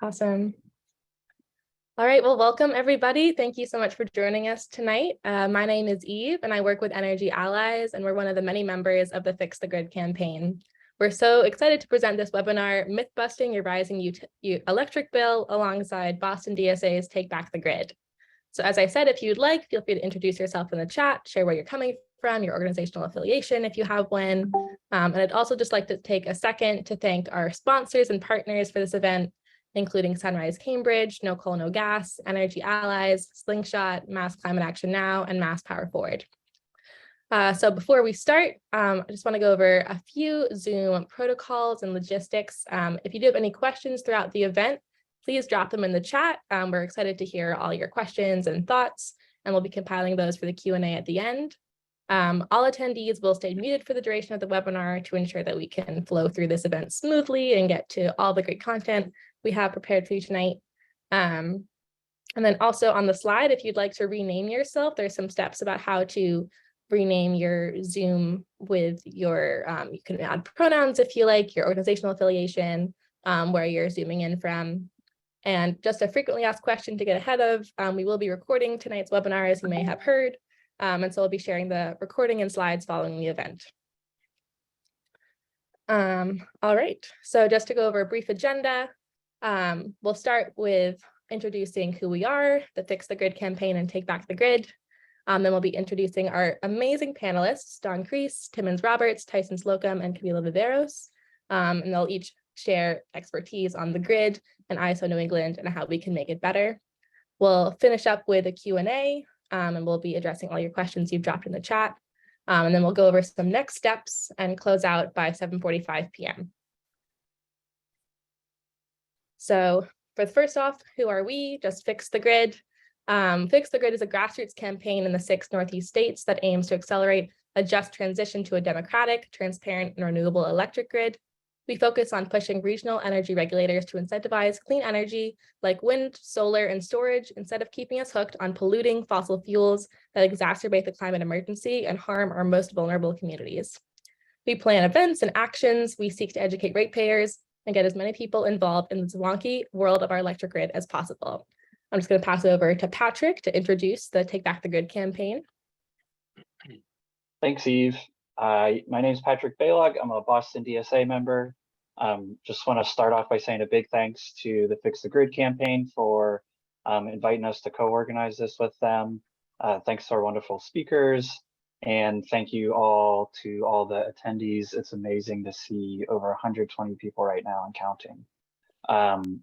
Awesome. All right, well, welcome everybody. Thank you so much for joining us tonight. My name is Eve and I work with Energy Allies, and we're one of the many members of the Fix the Grid campaign. We're so excited to present this webinar, Mythbusting Your Rising Electric Bill, alongside Boston DSA's Take Back the Grid. So as I said, if you'd like, feel free to introduce yourself in the chat, share where you're coming from, your organizational affiliation if you have one. And I'd also just like to take a second to thank our sponsors and partners for this event, including Sunrise Cambridge, No Coal, No Gas, Energy Allies, Slingshot, Mass Climate Action Now, and Mass Power Forward. So before we start, I just want to go over a few Zoom protocols and logistics. If you do have any questions throughout the event, please drop them in the chat. We're excited to hear all your questions and thoughts, and we'll be compiling those for the Q&A at the end. All attendees will stay muted for the duration of the webinar to ensure that we can flow through this event smoothly and get to all the great content we have prepared for you tonight. And then also on the slide, if you'd like to rename yourself, there's some steps about how to rename your Zoom with your, you can add pronouns if you like, your organizational affiliation, where you're Zooming in from. And just a frequently asked question to get ahead of, we will be recording tonight's webinar, as you may have heard. And so we'll be sharing the recording and slides following the event. All right, so just to go over a brief agenda, we'll start with introducing who we are, the Fix the Grid campaign and Take Back the Grid. Then we'll be introducing our amazing panelists, Don Kreis, Timmons Roberts, Tyson Slocum, and Camila Viveros. And they'll each share expertise on the grid and ISO New England and how we can make it better. We'll finish up with a Q&A, and we'll be addressing all your questions you've dropped in the chat. And then we'll go over some next steps and close out by 7:45 p.m. So for the first off, who are we? Just Fix the Grid. Fix the Grid is a grassroots campaign in the 6 Northeast states that aims to accelerate a just transition to a democratic, transparent, and renewable electric grid. We focus on pushing regional energy regulators to incentivize clean energy like wind, solar, and storage instead of keeping us hooked on polluting fossil fuels that exacerbate the climate emergency and harm our most vulnerable communities. We plan events and actions. We seek to educate ratepayers and get as many people involved in the wonky world of our electric grid as possible. I'm just going to pass it over to Patrick to introduce the Take Back the Grid campaign. Thanks, Eve. My name is Patrick Balog. I'm a Boston DSA member. Just want to start off by saying a big thanks to the Fix the Grid campaign for inviting us to co-organize this with them. Thanks to our wonderful speakers, and thank you all to all the attendees. It's amazing to see over 120 people right now and counting.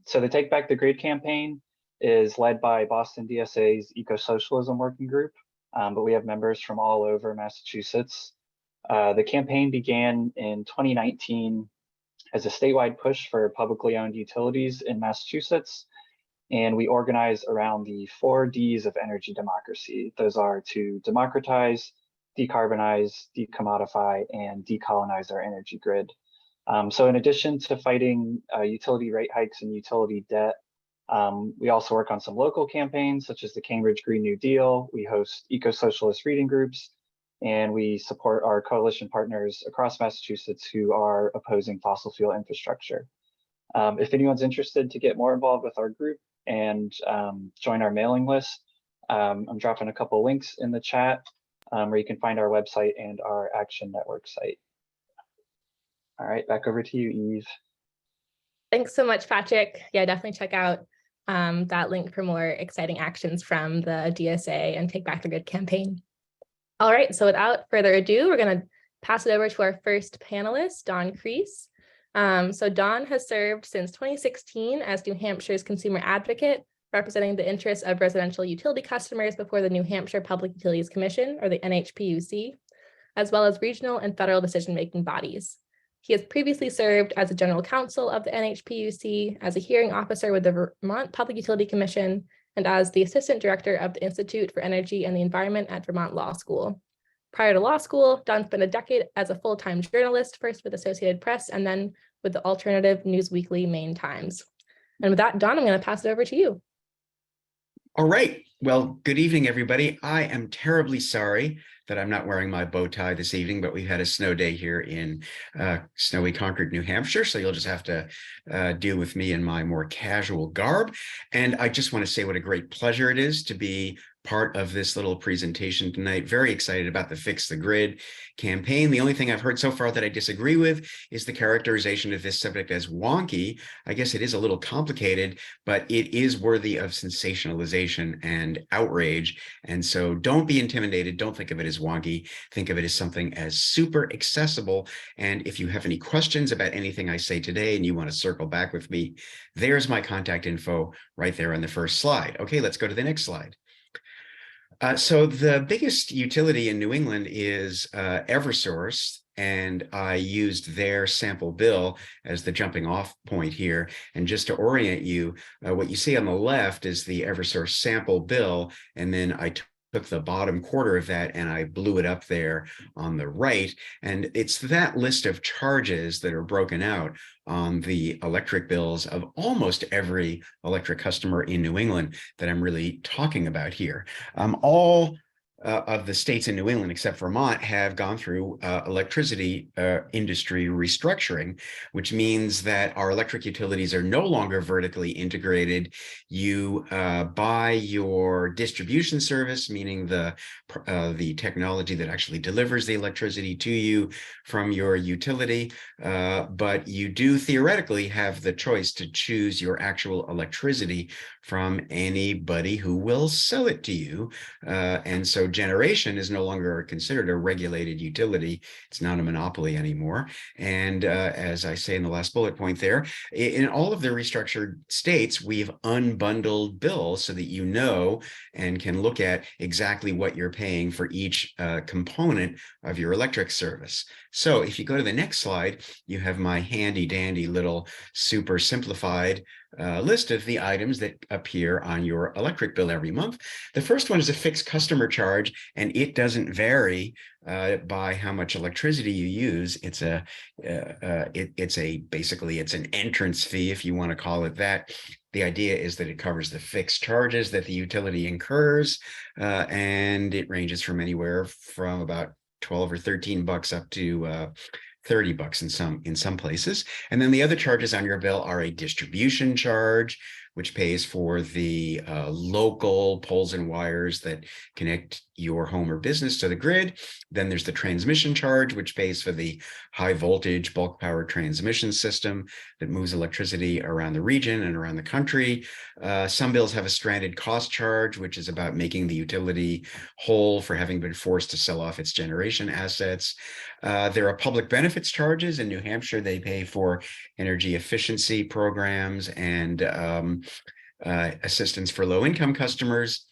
So the Take Back the Grid campaign is led by Boston DSA's Eco-Socialism Working Group, but we have members from all over Massachusetts. The campaign began in 2019 as a statewide push for publicly owned utilities in Massachusetts, and we organize around the 4 Ds of energy democracy. Those are to democratize, decarbonize, decommodify, and decolonize our energy grid. So in addition to fighting utility rate hikes and utility debt, we also work on some local campaigns such as the Cambridge Green New Deal. We host eco-socialist reading groups, and we support our coalition partners across Massachusetts who are opposing fossil fuel infrastructure. If anyone's interested to get more involved with our group and join our mailing list, I'm dropping a couple links in the chat where you can find our website and our Action Network site. All right, back over to you, Eve. Thanks so much, Patrick. Yeah, definitely check out that link for more exciting actions from the DSA and Take Back the Grid campaign. All right, so without further ado, we're going to pass it over to our first panelist, Don Kreis. So Don has served since 2016 as New Hampshire's consumer advocate, representing the interests of residential utility customers before the New Hampshire Public Utilities Commission, or the NHPUC, as well as regional and federal decision-making bodies. He has previously served as a general counsel of the NHPUC, as a hearing officer with the Vermont Public Utility Commission, and as the assistant director of the Institute for Energy and the Environment at Vermont Law School. Prior to law school, Don spent a decade as a full-time journalist, first with Associated Press and then with the alternative News Weekly Main Times. And with that, Don, I'm going to pass it over to you. All right. Well, good evening, everybody. I am terribly sorry that I'm not wearing my bow tie this evening, but we've had a snow day here in snowy Concord, New Hampshire. So you'll just have to deal with me in my more casual garb. And I just want to say what a great pleasure it is to be part of this little presentation tonight. Very excited about the Fix the Grid campaign. The only thing I've heard so far that I disagree with is the characterization of this subject as wonky. I guess it is a little complicated, but it is worthy of sensationalization and outrage. And so don't be intimidated. Don't think of it as wonky. Think of it as something as super accessible. And if you have any questions about anything I say today and you want to circle back with me, there's my contact info right there on the first slide. Okay, let's go to the next slide. So the biggest utility in New England is Eversource, and I used their sample bill as the jumping off point here. And just to orient you, what you see on the left is the Eversource sample bill, and then I took the bottom quarter of that and I blew it up there on the right. And it's that list of charges that are broken out on the electric bills of almost every electric customer in New England that I'm really talking about here. All of the states in New England, except Vermont, have gone through electricity industry restructuring, which means that our electric utilities are no longer vertically integrated. You buy your distribution service, meaning the technology that actually delivers the electricity to you from your utility, but you do theoretically have the choice to choose your actual electricity from anybody who will sell it to you. And so generation is no longer considered a regulated utility. It's not a monopoly anymore. And as I say in the last bullet point there, in all of the restructured states, we've unbundled bills so that you know and can look at exactly what you're paying for each component of your electric service. So if you go to the next slide, you have my handy dandy little super simplified list of the items that appear on your electric bill every month. The first one is a fixed customer charge, and it doesn't vary by how much electricity you use. It's basically an entrance fee, if you want to call it that. The idea is that it covers the fixed charges that the utility incurs, and it ranges from anywhere from about 12 or 13 bucks up to 30 bucks in some places. And then the other charges on your bill are a distribution charge, which pays for the local poles and wires that connect your home or business to the grid. Then there's the transmission charge, which pays for the high voltage bulk power transmission system that moves electricity around the region and around the country. Some bills have a stranded cost charge, which is about making the utility whole for having been forced to sell off its generation assets. There are public benefits charges. In New Hampshire, they pay for energy efficiency programs and assistance for low-income customers.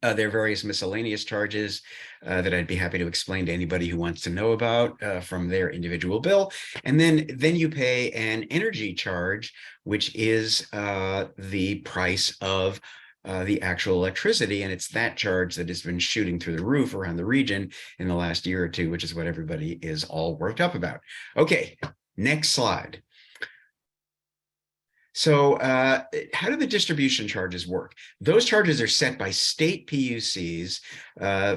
There are various miscellaneous charges that I'd be happy to explain to anybody who wants to know about from their individual bill. And then you pay an energy charge, which is the price of the actual electricity. And it's that charge that has been shooting through the roof around the region in the last year or two, which is what everybody is all worked up about. Okay, next slide. So how do the distribution charges work? Those charges are set by state PUCs.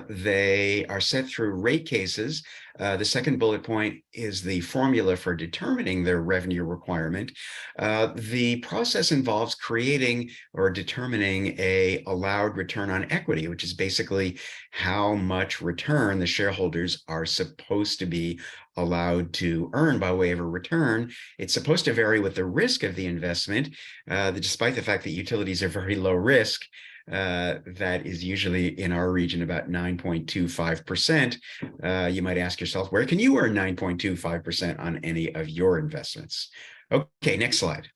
They are set through rate cases. The second bullet point is the formula for determining their revenue requirement. The process involves creating or determining a allowed return on equity, which is basically how much return the shareholders are supposed to be allowed to earn by way of a return. It's supposed to vary with the risk of the investment, despite the fact that utilities are very low risk. That is usually in our region about 9.25%. You might ask yourself, where can you earn 9.25% on any of your investments? Okay, next slide.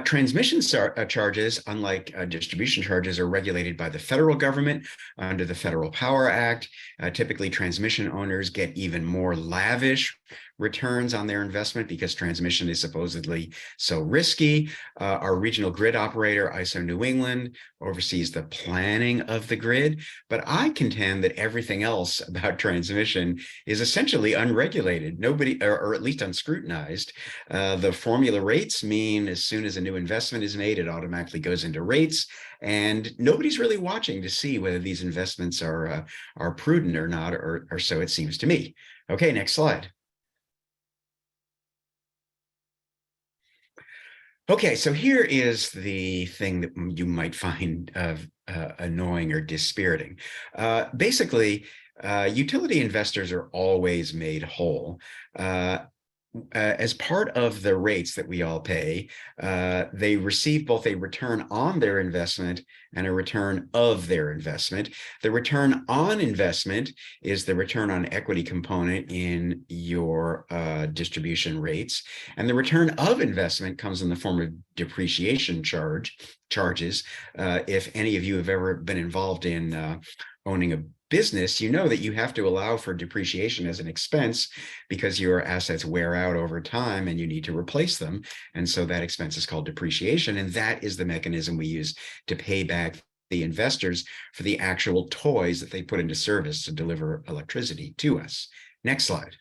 Transmission charges, unlike distribution charges, are regulated by the federal government under the Federal Power Act. Typically, transmission owners get even more lavish returns on their investment because transmission is supposedly so risky. Our regional grid operator, ISO New England, oversees the planning of the grid, but I contend that everything else about transmission is essentially unregulated, or at least unscrutinized. The formula rates mean as soon as a new investment is made, it automatically goes into rates, and nobody's really watching to see whether these investments are prudent or not, or so it seems to me. Okay, next slide. Okay, so here is the thing that you might find annoying or dispiriting. Basically, utility investors are always made whole. As part of the rates that we all pay, they receive both a return on their investment and a return of their investment. The return on investment is the return on equity component in your distribution rates. And the return of investment comes in the form of depreciation charges. If any of you have ever been involved in owning a business, you know that you have to allow for depreciation as an expense because your assets wear out over time and you need to replace them. And so that expense is called depreciation. And that is the mechanism we use to pay back the investors for the actual toys that they put into service to deliver electricity to us. Next slide.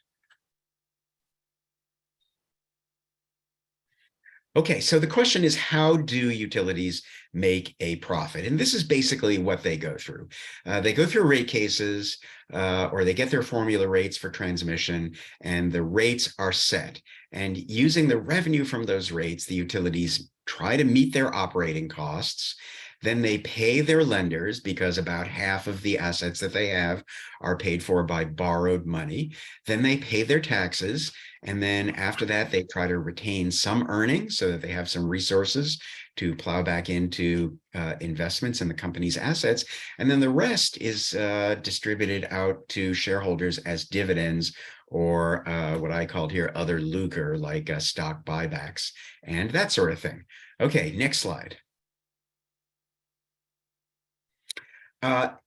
Okay, so the question is, how do utilities make a profit? And this is basically what they go through. They go through rate cases, or they get their formula rates for transmission, and the rates are set. And using the revenue from those rates, the utilities try to meet their operating costs. Then they pay their lenders, because about half of the assets that they have are paid for by borrowed money. Then they pay their taxes. And then after that, they try to retain some earnings so that they have some resources to plow back into investments in the company's assets. And then the rest is distributed out to shareholders as dividends, or what I called here other lucre, like stock buybacks and that sort of thing. Okay, next slide.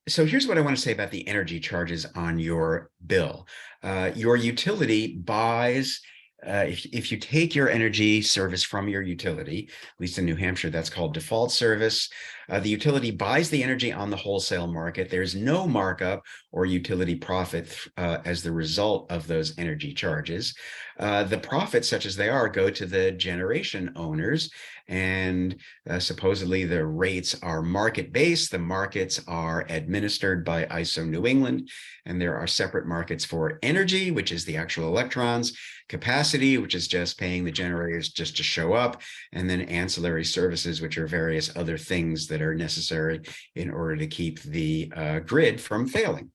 So here's what I want to say about the energy charges on your bill. Your utility buys, if you take your energy service from your utility, at least in New Hampshire, that's called default service. The utility buys the energy on the wholesale market. There's no markup or utility profit as the result of those energy charges. The profits, such as they are, go to the generation owners, and supposedly the rates are market-based. The markets are administered by ISO New England, and there are separate markets for energy, which is the actual electrons, capacity, which is just paying the generators just to show up, and then ancillary services, which are various other things that are necessary in order to keep the grid from failing.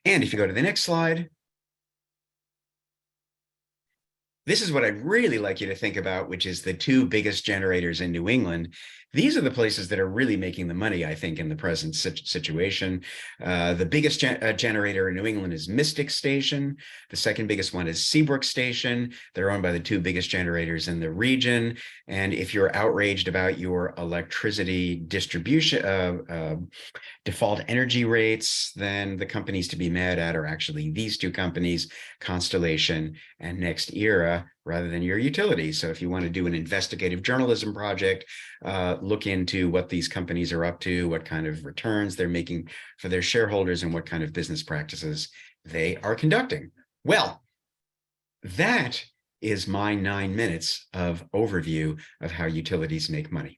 And if you go to the next slide, this is what I'd really like you to think about, which is the two biggest generators in New England. These are the places that are really making the money, I think, in the present situation. The biggest generator in New England is Mystic Station. The second biggest one is Seabrook Station. They're owned by the two biggest generators in the region. And if you're outraged about your electricity distribution, default energy rates, then the companies to be mad at are actually these two companies, Constellation and Next Era, rather than your utility. So if you want to do an investigative journalism project, look into what these companies are up to, what kind of returns they're making for their shareholders, and what kind of business practices they are conducting. Well, that is my 9 minutes of overview of how utilities make money.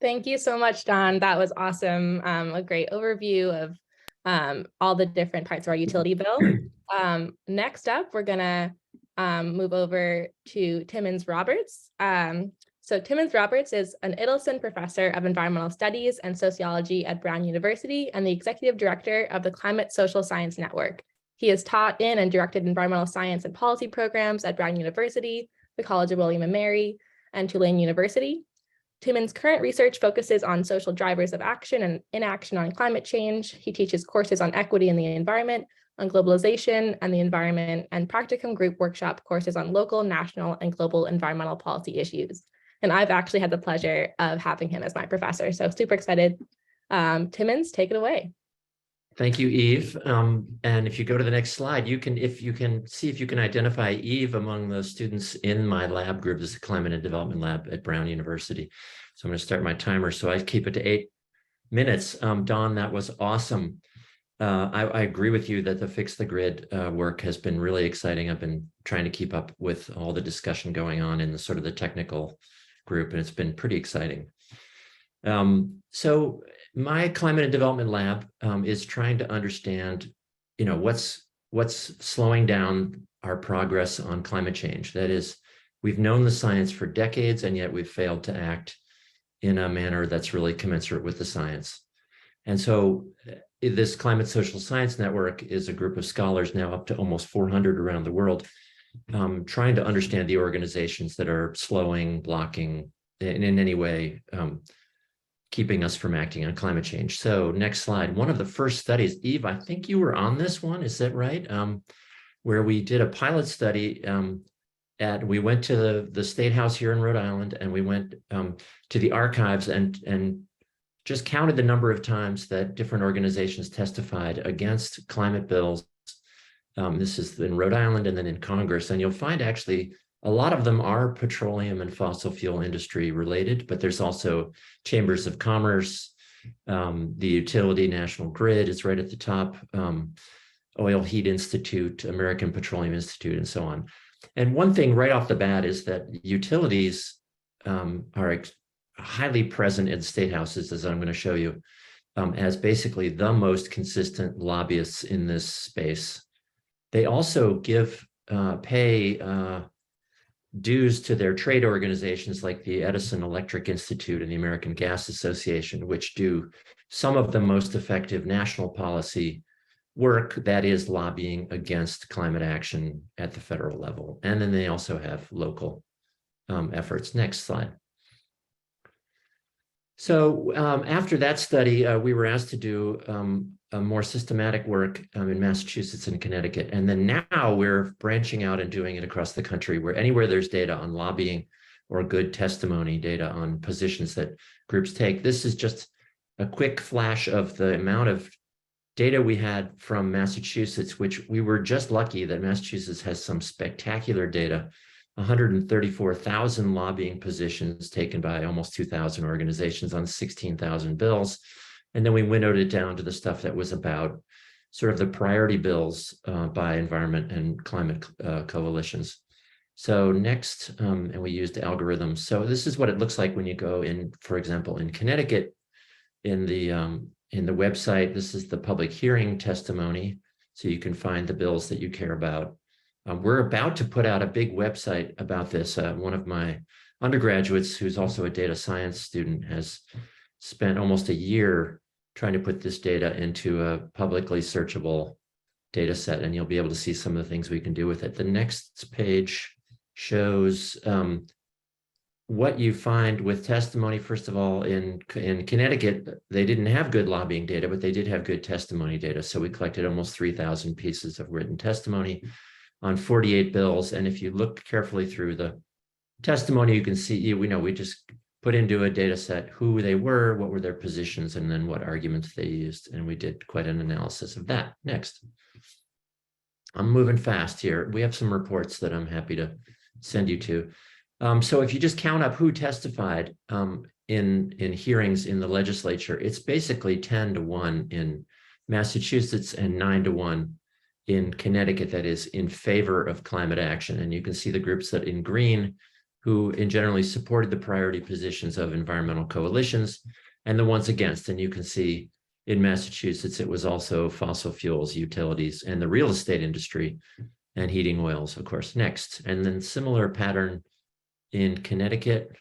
Thank you so much, Don. That was awesome. A great overview of all the different parts of our utility bill. Next up, we're gonna move over to Timmons Roberts. So Timmons Roberts is an Idelson Professor of Environmental Studies and Sociology at Brown University and the Executive Director of the Climate Social Science Network. He has taught in and directed environmental science and policy programs at Brown University, the College of William and Mary, and Tulane University. Timmons' current research focuses on social drivers of action and inaction on climate change. He teaches courses on equity in the environment, on globalization and the environment, and practicum group workshop courses on local, national, and global environmental policy issues. And I've actually had the pleasure of having him as my professor, so super excited. Timmons, take it away. Thank you, Eve. And if you go to the next slide, if you can see if you can identify Eve among the students in my lab group. This is a climate and development lab at Brown University. So I'm going to start my timer. So I keep it to 8 minutes. Dawn, that was awesome. I agree with you that the Fix the Grid work has been really exciting. I've been trying to keep up with all the discussion going on in the sort of the technical group, and it's been pretty exciting. So my climate and development lab is trying to understand, what's slowing down our progress on climate change. That is, we've known the science for decades, and yet we've failed to act in a manner that's really commensurate with the science. And so this Climate Social Science Network is a group of scholars, now up to almost 400 around the world, trying to understand the organizations that are slowing, blocking, in any way, keeping us from acting on climate change. So next slide. One of the first studies, Eve, I think you were on this one, is that right? Where we did a pilot study we went to the State House here in Rhode Island, and we went to the archives and just counted the number of times that different organizations testified against climate bills. This is in Rhode Island and then in Congress. And you'll find actually a lot of them are petroleum and fossil fuel industry related, but there's also chambers of commerce, the utility National Grid is right at the top, Oil Heat Institute, American Petroleum Institute, and so on. And one thing right off the bat is that utilities are highly present in state houses, as I'm going to show you, as basically the most consistent lobbyists in this space. They also pay dues to their trade organizations like the Edison Electric Institute and the American Gas Association, which do some of the most effective national policy work that is lobbying against climate action at the federal level. And then they also have local efforts. Next slide. So after that study, we were asked to do a more systematic work in Massachusetts and Connecticut. And then now we're branching out and doing it across the country, where anywhere there's data on lobbying or good testimony, data on positions that groups take. This is just a quick flash of the amount of data we had from Massachusetts, which we were just lucky that Massachusetts has some spectacular data. 134,000 lobbying positions taken by almost 2,000 organizations on 16,000 bills. And then we winnowed it down to the stuff that was about sort of the priority bills by environment and climate coalitions. So next, and we used algorithms. So this is what it looks like when you go in, for example, in Connecticut, in the website, this is the public hearing testimony. So you can find the bills that you care about. We're about to put out a big website about this. One of my undergraduates, who's also a data science student, has spent almost a year trying to put this data into a publicly searchable data set, and you'll be able to see some of the things we can do with it. The next page shows what you find with testimony. First of all, in Connecticut, they didn't have good lobbying data, but they did have good testimony data. So we collected almost 3,000 pieces of written testimony on 48 bills. And if you look carefully through the testimony, you can see, we just put into a data set who they were, what were their positions, and then what arguments they used. And we did quite an analysis of that. Next. I'm moving fast here. We have some reports that I'm happy to send you to. So if you just count up who testified in hearings in the legislature, it's basically 10-1 in Massachusetts and 9-1 in Connecticut, that is in favor of climate action. And you can see the groups that in green, who in generally supported the priority positions of environmental coalitions, and the ones against. And you can see in Massachusetts, it was also fossil fuels, utilities, and the real estate industry, and heating oils, of course. Next. And then similar pattern in Connecticut.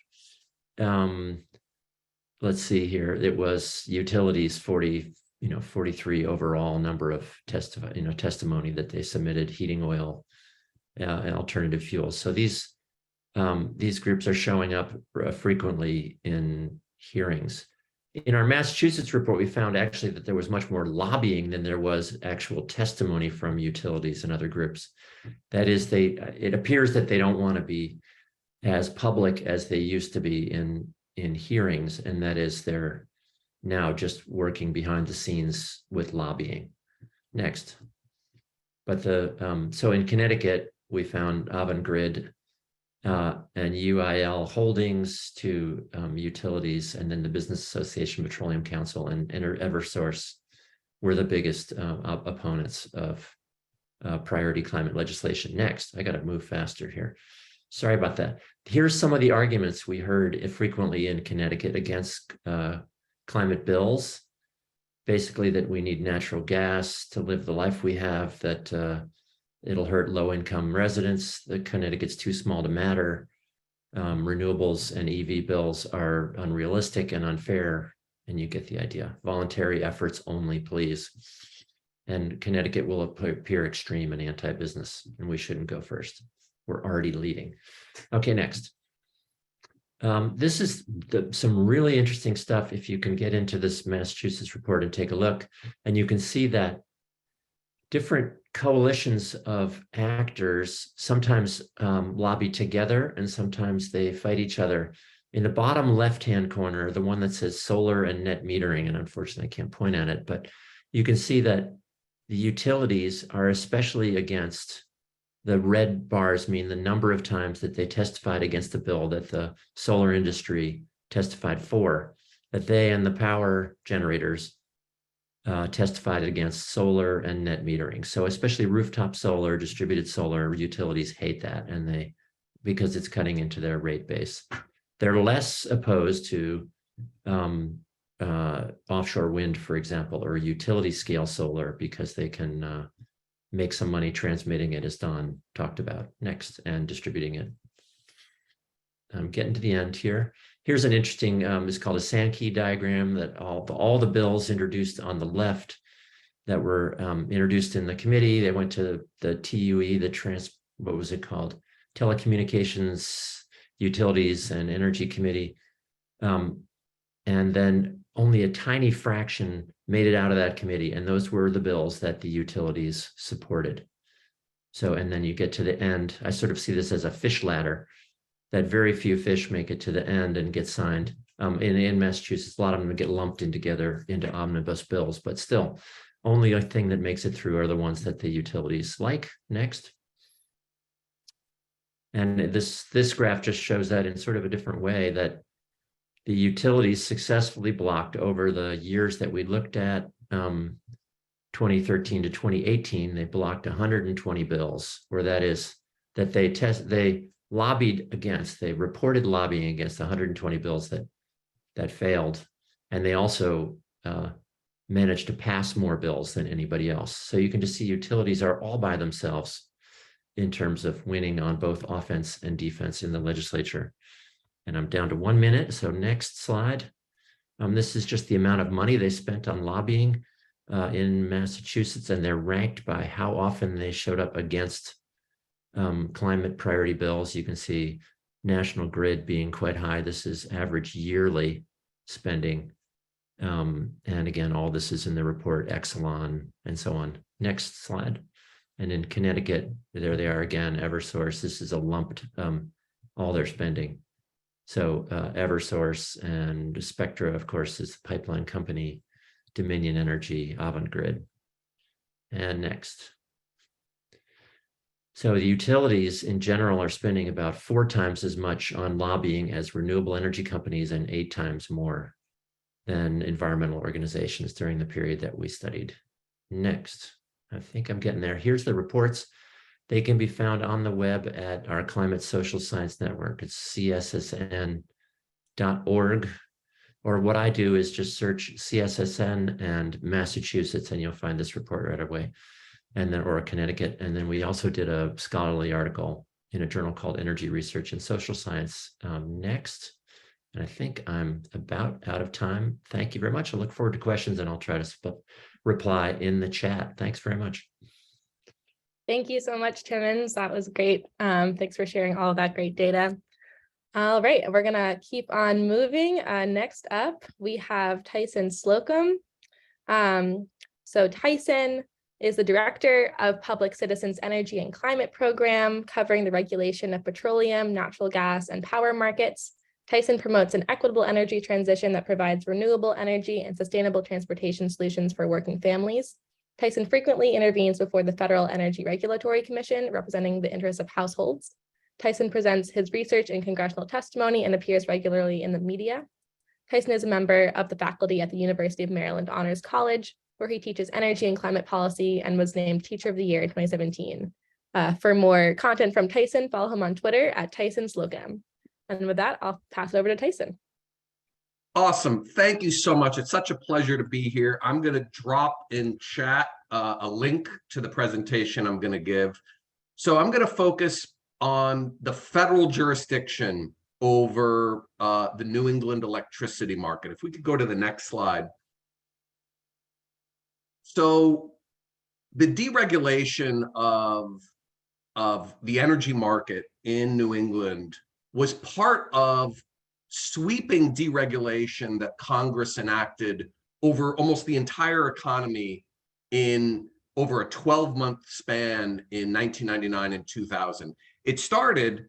Let's see here. It was utilities, 43 overall number of testimony that they submitted, heating oil and alternative fuels. So these groups are showing up frequently in hearings. In our Massachusetts report, we found actually that there was much more lobbying than there was actual testimony from utilities and other groups. That is, it appears that they don't want to be as public as they used to be in hearings, and that is they're now just working behind the scenes with lobbying. Next. But so in Connecticut, we found Avangrid and UIL Holdings to utilities, and then the Business Association Petroleum Council and Eversource were the biggest opponents of priority climate legislation. Next, I got to move faster here. Sorry about that. Here's some of the arguments we heard frequently in Connecticut against climate bills. Basically, that we need natural gas to live the life we have, that it'll hurt low-income residents, that Connecticut's too small to matter, renewables and EV bills are unrealistic and unfair, and you get the idea. Voluntary efforts only, please. And Connecticut will appear extreme and anti-business, and we shouldn't go first. We're already leading. Okay, next. This is some really interesting stuff. If you can get into this Massachusetts report and take a look, and you can see that different coalitions of actors sometimes lobby together and sometimes they fight each other. In the bottom left-hand corner, the one that says solar and net metering, and unfortunately I can't point at it, but you can see that the utilities are especially against. The red bars mean the number of times that they testified against the bill that the solar industry testified for, that they and the power generators testified against solar and net metering. So especially rooftop solar, distributed solar, utilities hate that, and because it's cutting into their rate base. They're less opposed to offshore wind, for example, or utility scale solar, because they can make some money transmitting it, as Don talked about. Next, and distributing it. I'm getting to the end here. Here's an interesting, it's called a Sankey diagram, that all the bills introduced on the left that were introduced in the committee, they went to the TUE, what was it called? Telecommunications, Utilities and Energy Committee. And then only a tiny fraction made it out of that committee, and those were the bills that the utilities supported. So, and then you get to the end. I sort of see this as a fish ladder, that very few fish make it to the end and get signed. In Massachusetts, a lot of them get lumped in together into omnibus bills, but still, only a thing that makes it through are the ones that the utilities like. Next. And this graph just shows that in sort of a different way, that the utilities successfully blocked over the years that we looked at, 2013 to 2018, they blocked 120 bills, where that is that they lobbied against, they reported lobbying against 120 bills that failed. And they also managed to pass more bills than anybody else. So you can just see utilities are all by themselves in terms of winning on both offense and defense in the legislature. And I'm down to 1 minute, so next slide. This is just the amount of money they spent on lobbying in Massachusetts, and they're ranked by how often they showed up against climate priority bills. You can see National Grid being quite high. This is average yearly spending. And again, all this is in the report, Exelon, and so on. Next slide. And in Connecticut, there they are again, Eversource. This is a lumped, all their spending. So Eversource and Spectra, of course, is the pipeline company, Dominion Energy, Avangrid. And next. So the utilities in general are spending about 4 times as much on lobbying as renewable energy companies, and 8 times more than environmental organizations during the period that we studied. Next. I think I'm getting there. Here's the reports. They can be found on the web at our Climate Social Science Network. It's cssn.org. Or what I do is just search CSSN and Massachusetts, and you'll find this report right away. And then, or Connecticut. And then we also did a scholarly article in a journal called Energy Research and Social Science. Next. And I think I'm about out of time. Thank you very much. I look forward to questions, and I'll try to reply in the chat. Thanks very much. Thank you so much, Timmons. That was great. Thanks for sharing all of that great data. All right, we're gonna keep on moving. Next up, we have Tyson Slocum. So Tyson is the Director of Public Citizens Energy and Climate Program, covering the regulation of petroleum, natural gas, and power markets. Tyson promotes an equitable energy transition that provides renewable energy and sustainable transportation solutions for working families. Tyson frequently intervenes before the Federal Energy Regulatory Commission, representing the interests of households. Tyson presents his research in congressional testimony and appears regularly in the media. Tyson is a member of the faculty at the University of Maryland Honors College, where he teaches energy and climate policy and was named Teacher of the Year in 2017. For more content from Tyson, follow him on Twitter at TysonSlocum. And with that, I'll pass it over to Tyson. Awesome. Thank you so much. It's such a pleasure to be here. I'm going to drop in chat a link to the presentation I'm going to give. So I'm going to focus on the federal jurisdiction over the New England electricity market. If we could go to the next slide. So the deregulation of the energy market in New England was part of sweeping deregulation that Congress enacted over almost the entire economy in over a 12-month span in 1999 and 2000. It started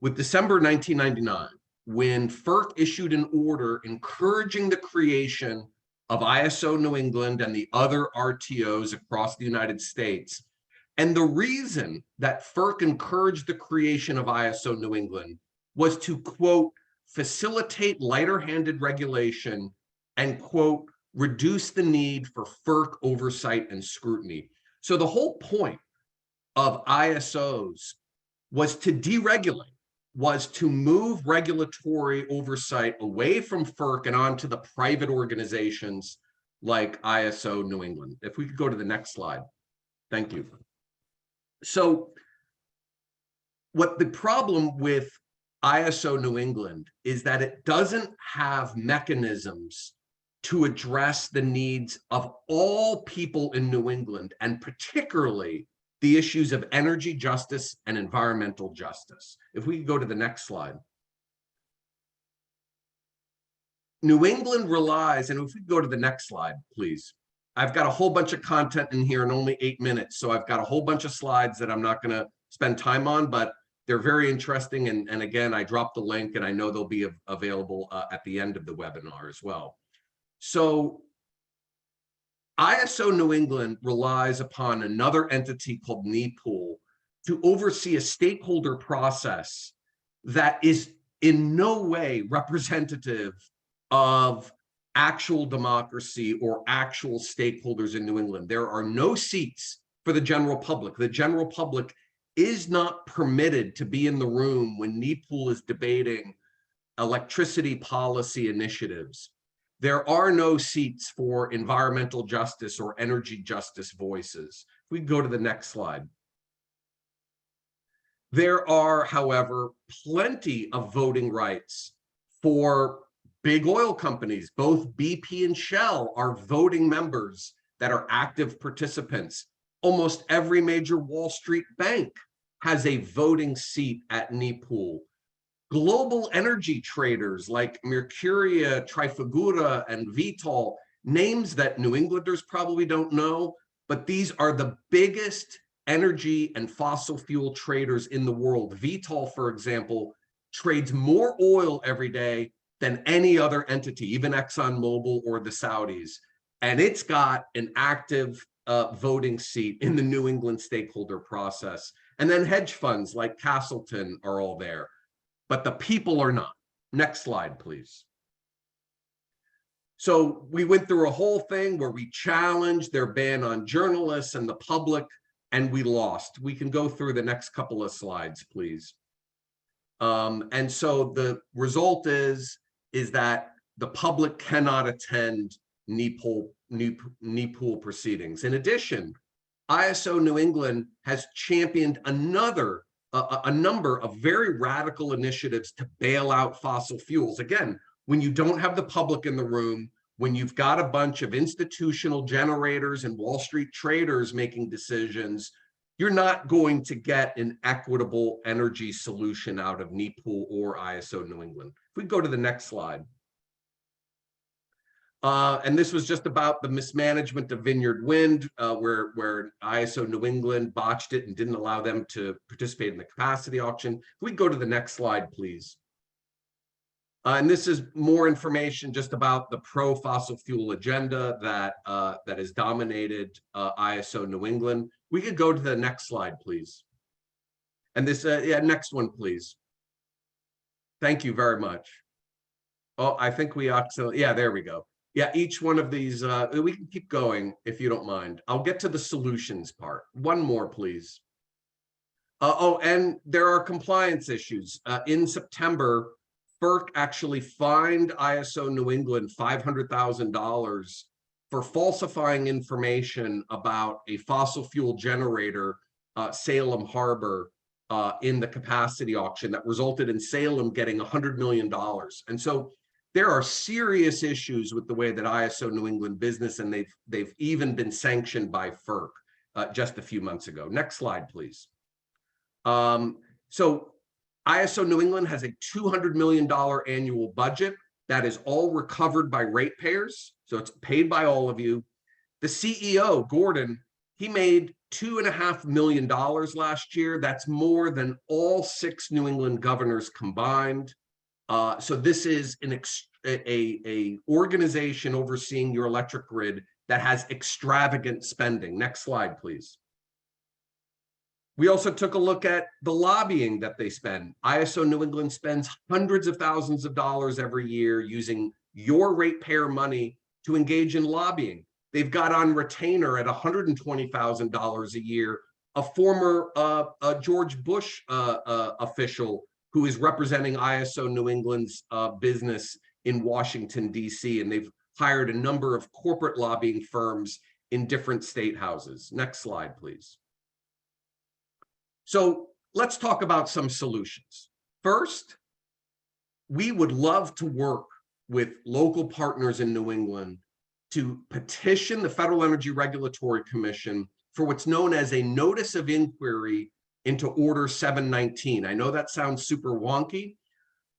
with December 1999, when FERC issued an order encouraging the creation of ISO New England and the other RTOs across the United States. And the reason that FERC encouraged the creation of ISO New England was to, quote, facilitate lighter-handed regulation and, quote, reduce the need for FERC oversight and scrutiny. So the whole point of ISOs was to deregulate, was to move regulatory oversight away from FERC and onto the private organizations like ISO New England. If we could go to the next slide. Thank you. So what the problem with ISO New England is that it doesn't have mechanisms to address the needs of all people in New England, and particularly the issues of energy justice and environmental justice. If we could go to the next slide. New England relies, and if we could go to the next slide, please. I've got a whole bunch of content in here in only 8 minutes, so I've got a whole bunch of slides that I'm not going to spend time on, but they're very interesting. And again, I dropped the link, and I know they'll be available at the end of the webinar as well. So ISO New England relies upon another entity called NEPOOL to oversee a stakeholder process that is in no way representative of actual democracy or actual stakeholders in New England. There are no seats for the general public. The general public is not permitted to be in the room when NEPOOL is debating electricity policy initiatives. There are no seats for environmental justice or energy justice voices. If we go to the next slide. There are, however, plenty of voting rights for big oil companies. Both BP and Shell are voting members that are active participants. Almost every major Wall Street bank has a voting seat at NEPOOL. Global energy traders like Mercuria, Trafigura, and Vitol, names that New Englanders probably don't know, but these are the biggest energy and fossil fuel traders in the world. Vitol, for example, trades more oil every day than any other entity, even ExxonMobil or the Saudis. And it's got an active voting seat in the New England stakeholder process. And then hedge funds like Castleton are all there, but the people are not. Next slide, please. So we went through a whole thing where we challenged their ban on journalists and the public, and we lost. We can go through the next couple of slides, please. And so the result is that the public cannot attend NEPOOL proceedings. In addition, ISO New England has championed a number of very radical initiatives to bail out fossil fuels. Again, when you don't have the public in the room, when you've got a bunch of institutional generators and Wall Street traders making decisions, you're not going to get an equitable energy solution out of NEPOOL or ISO New England. If we go to the next slide. And this was just about the mismanagement of Vineyard Wind, where ISO New England botched it and didn't allow them to participate in the capacity auction. If we go to the next slide, please. And this is more information just about the pro-fossil fuel agenda that that has dominated ISO New England. We could go to the next slide, please. And this, yeah, next one, please. Thank you very much. Oh, I think we accidentally, yeah, there we go. Yeah, each one of these, we can keep going if you don't mind. I'll get to the solutions part. One more, please. Oh, and there are compliance issues. In September, FERC actually fined ISO New England $500,000 for falsifying information about a fossil fuel generator, Salem Harbor, in the capacity auction that resulted in Salem getting $100 million. And so there are serious issues with the way that ISO New England business, and they've even been sanctioned by FERC just a few months ago. Next slide, please. So ISO New England has a $200 million annual budget that is all recovered by ratepayers. So it's paid by all of you. The CEO, Gordon, he made $2.5 million last year. That's more than all 6 New England governors combined. So this is an organization overseeing your electric grid that has extravagant spending. Next slide, please. We also took a look at the lobbying that they spend. ISO New England spends hundreds of thousands of dollars every year using your ratepayer money to engage in lobbying. They've got on retainer at $120,000 a year, a former George Bush official who is representing ISO New England's business in Washington, D.C., and they've hired a number of corporate lobbying firms in different state houses. Next slide, please. So let's talk about some solutions. First, we would love to work with local partners in New England to petition the Federal Energy Regulatory Commission for what's known as a notice of inquiry into Order 719. I know that sounds super wonky,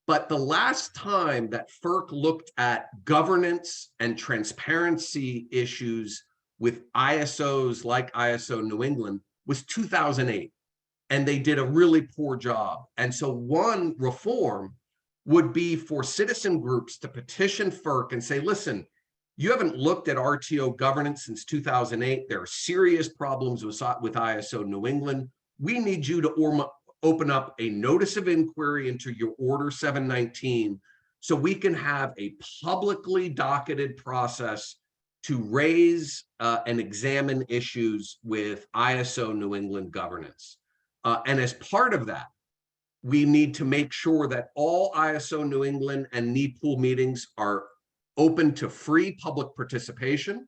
but the last time that FERC looked at governance and transparency issues with ISOs like ISO New England was 2008. And they did a really poor job. And so one reform would be for citizen groups to petition FERC and say, listen, you haven't looked at RTO governance since 2008. There are serious problems with ISO New England. We need you to open up a notice of inquiry into your Order 719 so we can have a publicly docketed process to raise and examine issues with ISO New England governance. And as part of that, we need to make sure that all ISO New England and need pool meetings are open to free public participation.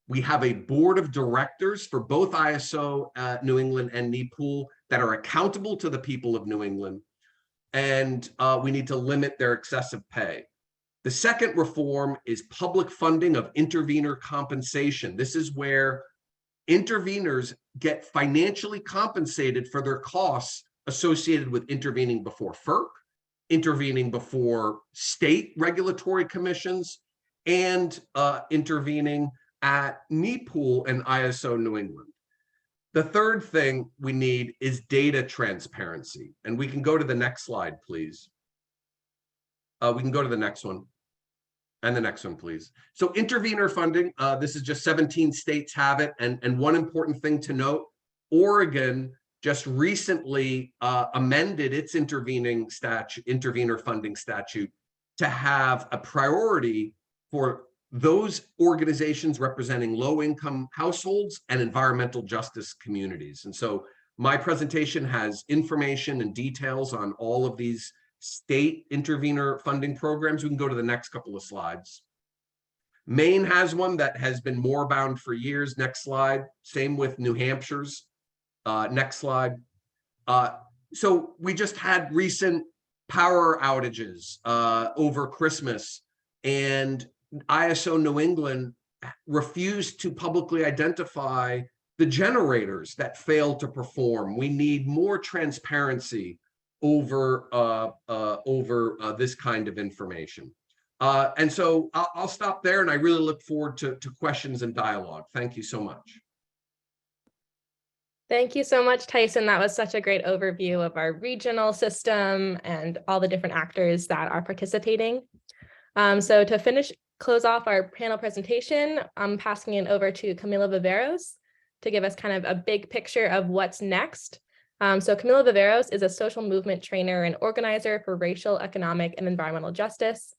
We have a board of directors for both ISO New England and need pool that are accountable to the people of New England. And we need to limit their excessive pay. The second reform is public funding of intervener compensation. This is where interveners get financially compensated for their costs associated with intervening before FERC, intervening before state regulatory commissions, and intervening at need pool and ISO New England. The third thing we need is data transparency. And we can go to the next slide, please. We can go to the next one. And the next one, please. So intervener funding, this is just 17 states have it. And one important thing to note, Oregon just recently amended its intervener funding statute to have a priority for those organizations representing low-income households and environmental justice communities. And so my presentation has information and details on all of these state intervener funding programs. We can go to the next couple of slides. Maine has one that has been more bound for years. Next slide. Same with New Hampshire's. Next slide. So we just had recent power outages over Christmas, and ISO New England refused to publicly identify the generators that failed to perform. We need more transparency over this kind of information. And so I'll stop there, and I really look forward to questions and dialogue. Thank you so much. Thank you so much, Tyson. That was such a great overview of our regional system and all the different actors that are participating. So to close off our panel presentation, I'm passing it over to Camila Viveros to give us kind of a big picture of what's next. So Camila Viveros is a social movement trainer and organizer for racial, economic, and environmental justice.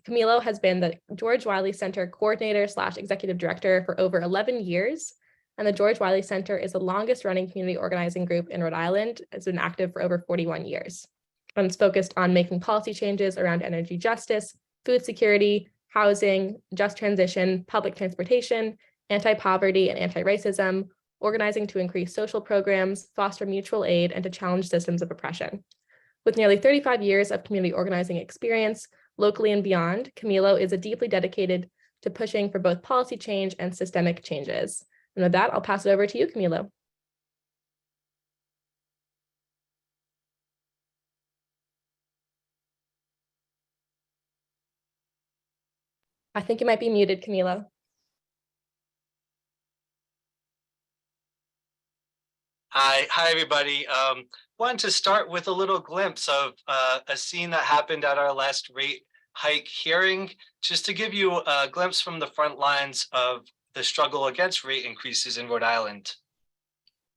Camilo has been the George Wiley Center coordinator / executive director for over 11 years. And the George Wiley Center is the longest running community organizing group in Rhode Island. It's been active for over 41 years. And it's focused on making policy changes around energy justice, food security, housing, just transition, public transportation, anti-poverty and anti-racism, organizing to increase social programs, foster mutual aid, and to challenge systems of oppression. With nearly 35 years of community organizing experience, locally and beyond, Camilo is deeply dedicated to pushing for both policy change and systemic changes. And with that, I'll pass it over to you, Camilo. I think you might be muted, Camilo. Hi, everybody. Wanted to start with a little glimpse of a scene that happened at our last rate hike hearing, just to give you a glimpse from the front lines of the struggle against rate increases in Rhode Island.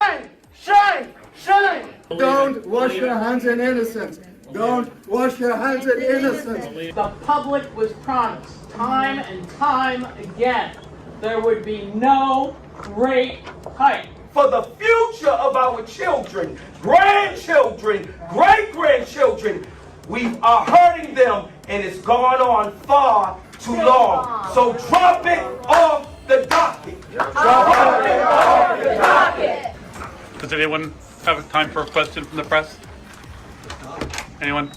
Shine! Shine! Shine! Don't wash your hands in innocence. Don't wash your hands in innocence. The public was promised time and time again there would be no rate hike. For the future of our children, grandchildren, great-grandchildren, we are hurting them, and it's gone on far too long. So drop it off the docket. Drop it off the docket. Does anyone have time for a question from the press? Anyone?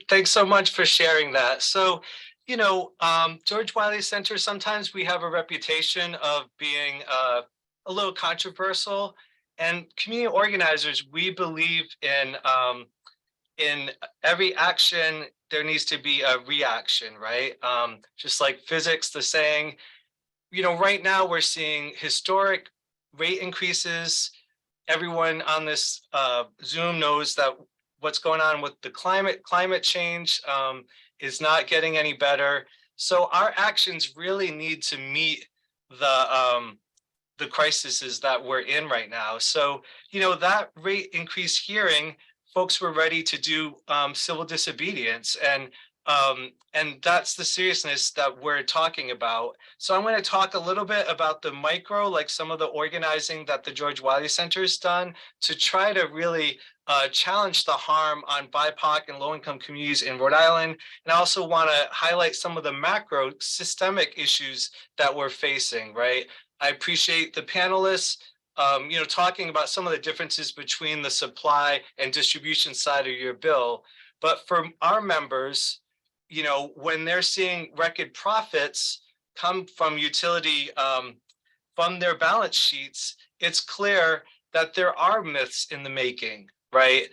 Thanks so much for sharing that. So, you know, George Wiley Center, sometimes we have a reputation of being a little controversial, and community organizers, we believe in every action, there needs to be a reaction, right? Just like physics, the saying, you know, right now we're seeing historic rate increases. Everyone on this Zoom knows that what's going on with the climate change is not getting any better. So our actions really need to meet the crises that we're in right now. So, you know, that rate increase hearing, folks were ready to do civil disobedience, and that's the seriousness that we're talking about. So I'm going to talk a little bit about the micro, like some of the organizing that the George Wiley Center has done to try to really challenge the harm on BIPOC and low-income communities in Rhode Island. And I also want to highlight some of the macro systemic issues that we're facing, right? I appreciate the panelists, you know, talking about some of the differences between the supply and distribution side of your bill. But for our members, you know, when they're seeing record profits come from utility, from their balance sheets, it's clear that there are myths in the making, right?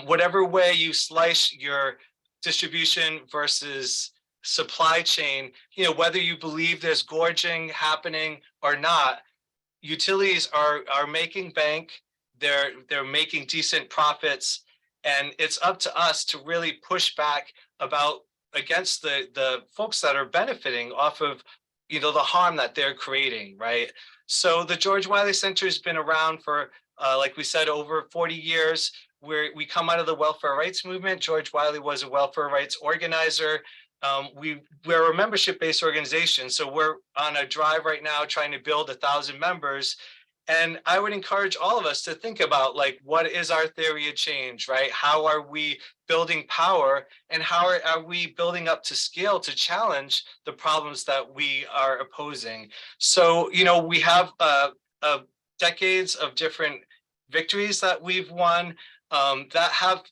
Whatever way you slice your distribution versus supply chain, you know, whether you believe there's gorging happening or not, utilities are making bank, they're making decent profits, and it's up to us to really push back against the folks that are benefiting off of, you know, the harm that they're creating, right? So the George Wiley Center has been around for, like we said, over 40 years. We come out of the welfare rights movement. George Wiley was a welfare rights organizer. We're a membership-based organization, so we're on a drive right now trying to build 1,000 members. And I would encourage all of us to think about, like, what is our theory of change, right? How are we building power, and how are we building up to scale to challenge the problems that we are opposing? So, you know, we have decades of different victories that we've won that have,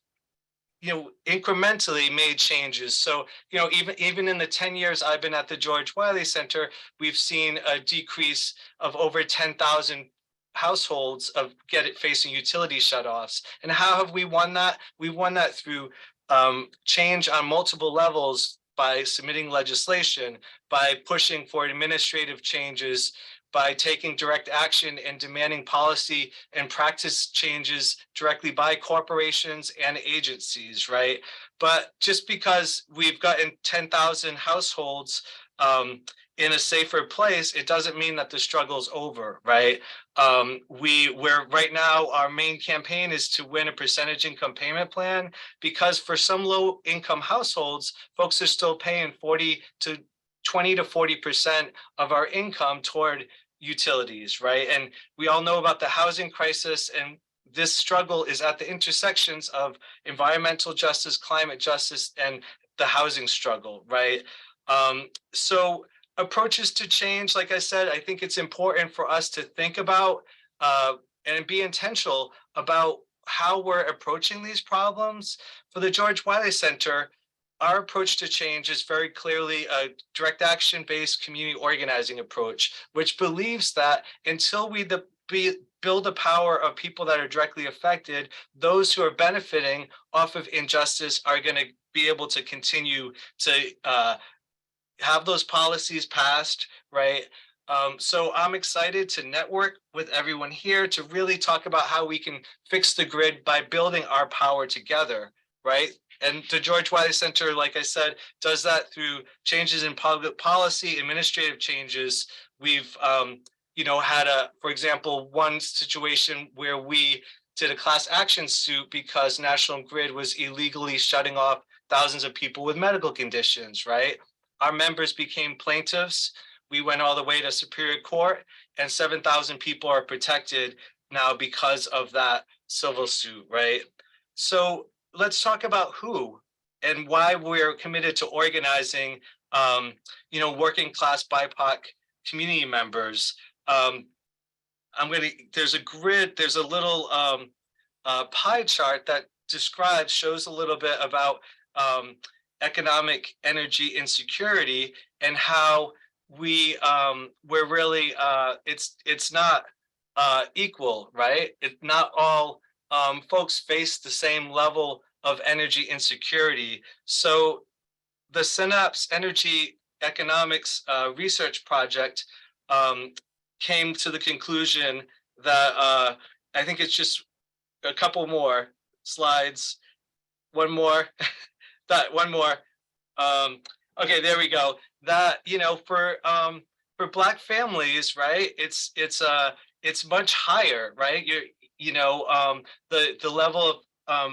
you know, incrementally made changes. So, you know, even in the 10 years I've been at the George Wiley Center, we've seen a decrease of over 10,000 households facing utility shutoffs. And how have we won that? We won that through change on multiple levels, by submitting legislation, by pushing for administrative changes, by taking direct action and demanding policy and practice changes directly by corporations and agencies, right? But just because we've gotten 10,000 households in a safer place, it doesn't mean that the struggle's over, right? We're right now, our main campaign is to win a percentage income payment plan, because for some low income households, folks are still paying 20 to 40% of our income toward utilities, right? And we all know about the housing crisis, and this struggle is at the intersections of environmental justice, climate justice, and the housing struggle, right? So approaches to change, like I said, I think it's important for us to think about and be intentional about how we're approaching these problems. For the George Wiley Center, our approach to change is very clearly a direct action-based community organizing approach, which believes that until we build the power of people that are directly affected, those who are benefiting off of injustice are going to be able to continue to have those policies passed, right? So I'm excited to network with everyone here to really talk about how we can fix the grid by building our power together, right? And the George Wiley Center, like I said, does that through changes in public policy, administrative changes. We've, had for example, one situation where we did a class action suit because National Grid was illegally shutting off thousands of people with medical conditions, right? Our members became plaintiffs. We went all the way to Superior Court, and 7,000 people are protected now because of that civil suit, right? So let's talk about who and why we're committed to organizing, working class BIPOC community members. There's a grid, there's a little pie chart that shows a little bit about economic energy insecurity and how we're really it's not equal, right? It's not all folks face the same level of energy insecurity. So the Synapse Energy Economics Research Project came to the conclusion that I think it's just a couple more slides, one more. One more. Okay, there we go. That for Black families, right? It's much higher, right? The level of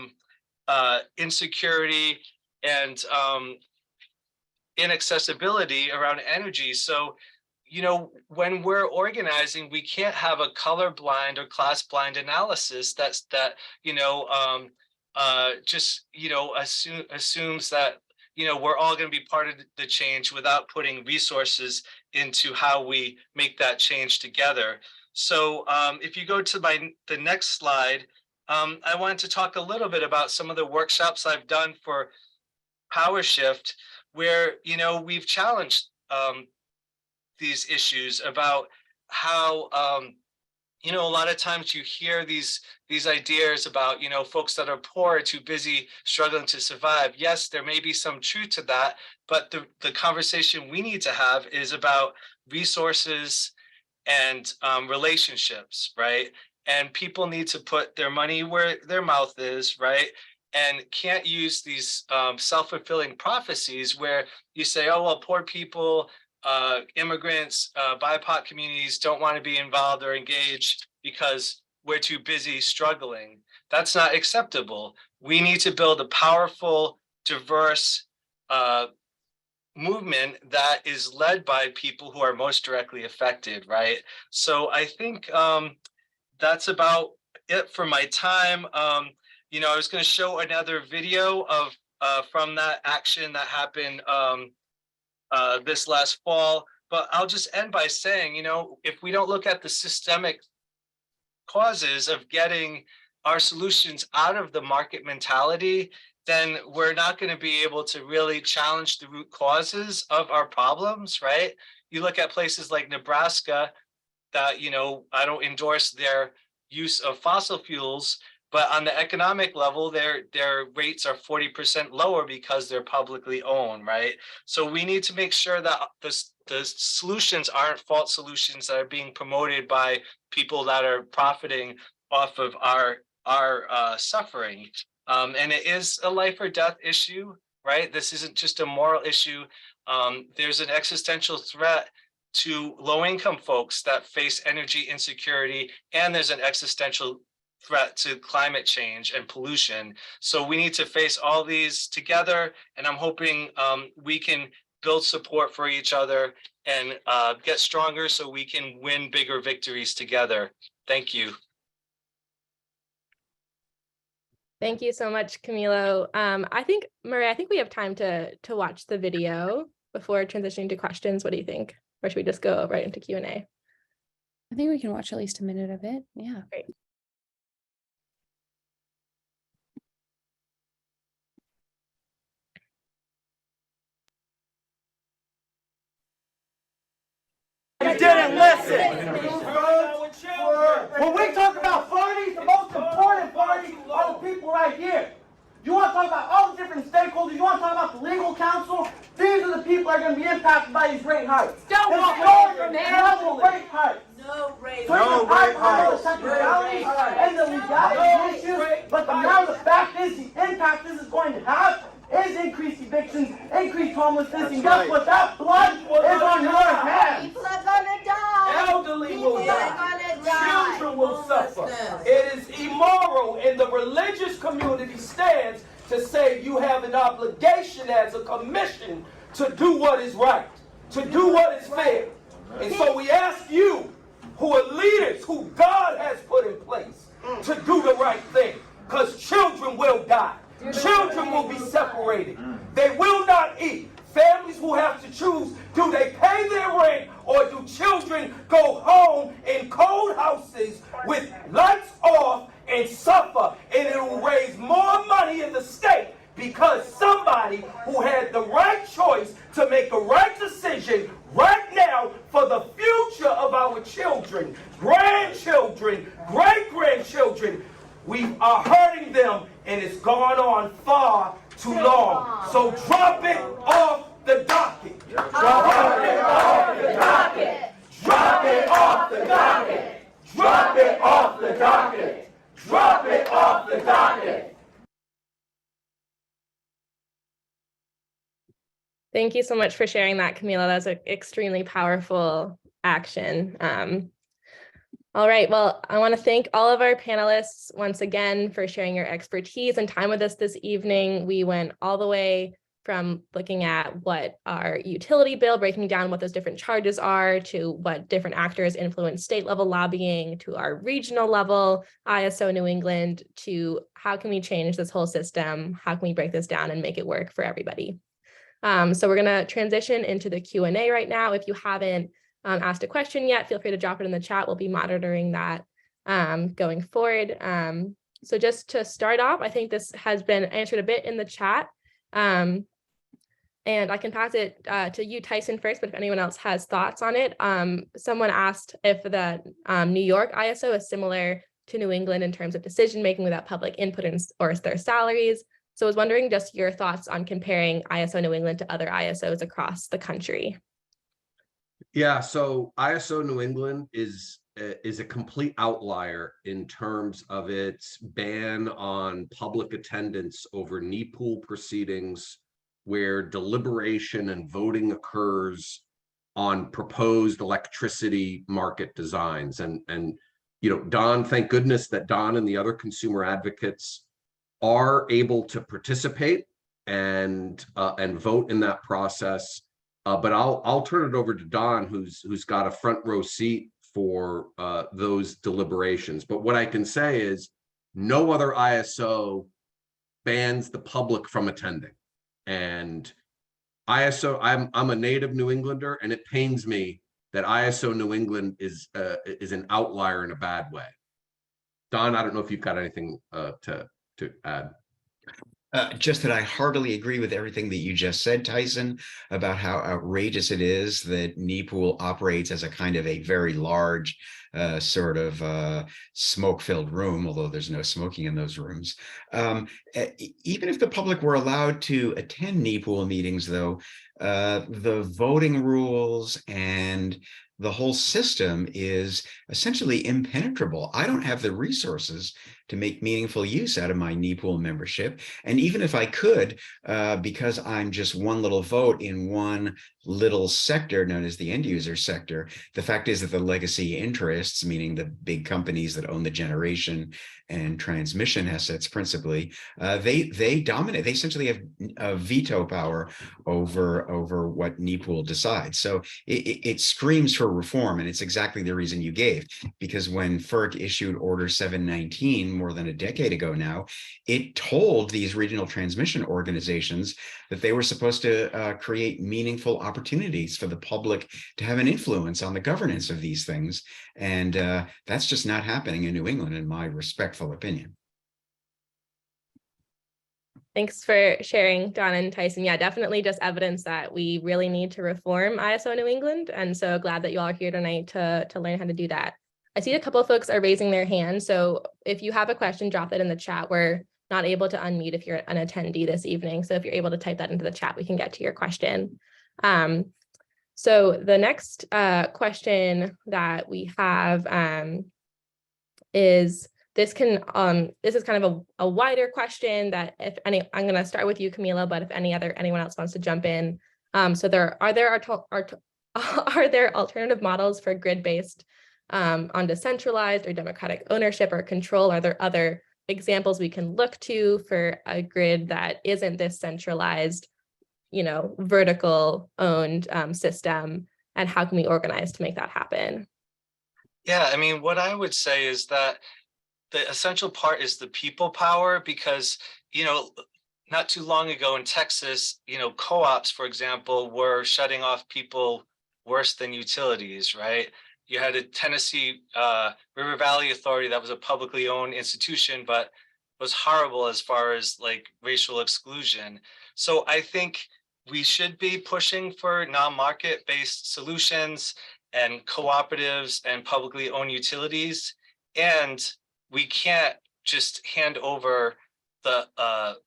insecurity and inaccessibility around energy. So when we're organizing, we can't have a colorblind or class blind analysis assumes that we're all going to be part of the change without putting resources into how we make that change together. So if you go to the next slide, I wanted to talk a little bit about some of the workshops I've done for Power Shift, where we've challenged these issues about how a lot of times you hear these ideas about, folks that are poor are too busy struggling to survive. Yes, there may be some truth to that, but the conversation we need to have is about resources and relationships, right? And people need to put their money where their mouth is, right? And can't use these self-fulfilling prophecies where you say, oh, well, poor people, immigrants, BIPOC communities don't want to be involved or engaged because we're too busy struggling. That's not acceptable. We need to build a powerful, diverse movement that is led by people who are most directly affected, right? So I think that's about it for my time. I was going to show another video of from that action that happened this last fall, but I'll just end by saying, if we don't look at the systemic causes of getting our solutions out of the market mentality, then we're not going to be able to really challenge the root causes of our problems, right? You look at places like Nebraska that, I don't endorse their use of fossil fuels, but on the economic level, their rates are 40% lower because they're publicly owned, right? So we need to make sure that the solutions aren't false solutions that are being promoted by people that are profiting off of our suffering. And it is a life or death issue, right? This isn't just a moral issue. There's an existential threat to low-income folks that face energy insecurity, and there's an existential threat to climate change and pollution. So we need to face all these together, and I'm hoping we can build support for each other and get stronger so we can win bigger victories together. Thank you. Thank you so much, Camilo. I think, Maria, I think we have time to watch the video before transitioning to questions. What do you think? Or should we just go right into Q&A? I think we can watch at least a minute of it. Yeah. Great. You didn't listen. When we talk about parties, the most important parties are the people right here. You want to talk about all the different stakeholders, you want to talk about the legal counsel, these are the people that are going to be impacted by these rate hikes. Don't walk away from rate hikes. No rate. So rate hikes. And the legality issues, but the fact is the impact this is going to have is increased evictions, increased homelessness, and guess what? That blood is on your hands. People are gonna die. Elderly will People die. are gonna die. Children will suffer. It is immoral, and the religious community stands to say you have an obligation as a commission to do what is right, to do what is fair. And so we ask you, who are leaders, who God has put in place, to do the right thing, because children will die. Children will be separated. They will not eat. Families will have to choose, do they pay their rent or do children go home in cold houses with lights off and suffer? And it will raise more money in the state because somebody who had the right choice to make a right decision right now for the future of our children, grandchildren, great-grandchildren, we are hurting them, and it's gone on far too long. So drop it off the docket. Drop it off the docket. Drop it off the docket. Drop it off the docket. Drop it off the docket. Thank you so much for sharing that, Camila. That's an extremely powerful action. All right, well, I want to thank all of our panelists once again for sharing your expertise and time with us this evening. We went all the way from looking at what our utility bill, breaking down what those different charges are, to what different actors influence state level lobbying, to our regional level, ISO New England, to how can we change this whole system? How can we break this down and make it work for everybody? So we're going to transition into the Q&A right now. If you haven't asked a question yet, feel free to drop it in the chat. We'll be monitoring that going forward. So just to start off, I think this has been answered a bit in the chat. And I can pass it to you, Tyson, first, but if anyone else has thoughts on it. Someone asked if the New York ISO is similar to New England in terms of decision-making without public input or their salaries. So I was wondering just your thoughts on comparing ISO New England to other ISOs across the country. Yeah, so ISO New England is a complete outlier in terms of its ban on public attendance over knee pool proceedings where deliberation and voting occurs on proposed electricity market designs. And you know, Don, thank goodness that Don and the other consumer advocates are able to participate and vote in that process. But I'll turn it over to Don, who's got a front row seat for those deliberations. But what I can say is no other ISO bans the public from attending. And ISO, I'm a native New Englander, and it pains me that ISO New England is an outlier in a bad way. Don, I don't know if you've got anything to add. Just that I heartily agree with everything that you just said, Tyson, about how outrageous it is that NEPOOL operates as a kind of a very large sort of smoke-filled room, although there's no smoking in those rooms. Even if the public were allowed to attend NEPOOL meetings, though, the voting rules and the whole system is essentially impenetrable. I don't have the resources to make meaningful use out of my NEPOOL membership. And even if I could, because I'm just one little vote in one little sector known as the end user sector, the fact is that the legacy interests, meaning the big companies that own the generation and transmission assets principally, they dominate. They essentially have veto power over what NEPOOL decides. So it screams for reform, and it's exactly the reason you gave, because when FERC issued Order 719 more than a decade ago now, it told these regional transmission organizations that they were supposed to create meaningful opportunities for the public to have an influence on the governance of these things. And that's just not happening in New England, in my respectful opinion. Thanks for sharing, Don and Tyson. Yeah, definitely just evidence that we really need to reform ISO New England. And so glad that you all are here tonight to learn how to do that. I see a couple of folks are raising their hands. So if you have a question, drop it in the chat. We're not able to unmute if you're an attendee this evening. So if you're able to type that into the chat, we can get to your question. So the next question that we have is, this is kind of a wider question that I'm going to start with you, Camila, but if anyone else wants to jump in. So are there alternative models for grid-based on decentralized or democratic ownership or control? Are there other examples we can look to for a grid that isn't this centralized, vertical owned system? And how can we organize to make that happen? Yeah, I mean, what I would say is that the essential part is the people power, because, not too long ago in Texas, co-ops, for example, were shutting off people worse than utilities, right? You had a Tennessee River Valley Authority that was a publicly owned institution, but was horrible as far as like racial exclusion. So I think we should be pushing for non-market based solutions and cooperatives and publicly owned utilities. And we can't just hand over the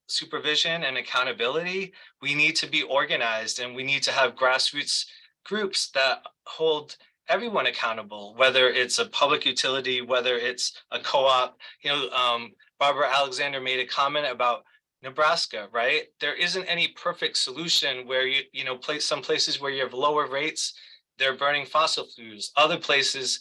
supervision and accountability. We need to be organized, and we need to have grassroots groups that hold everyone accountable, whether it's a public utility, whether it's a co-op. Barbara Alexander made a comment about Nebraska, right? There isn't any perfect solution where some places where you have lower rates, they're burning fossil fuels. Other places,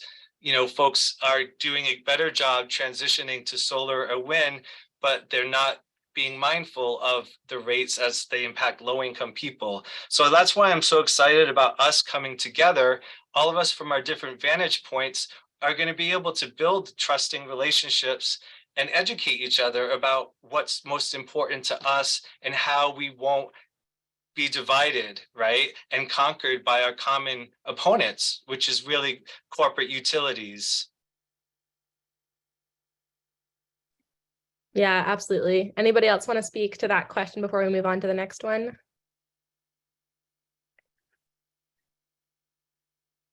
folks are doing a better job transitioning to solar or wind, but they're not being mindful of the rates as they impact low-income people. So that's why I'm so excited about us coming together. All of us from our different vantage points are going to be able to build trusting relationships and educate each other about what's most important to us and how we won't be divided, right, and conquered by our common opponents, which is really corporate utilities. Yeah, absolutely. Anybody else want to speak to that question before we move on to the next one?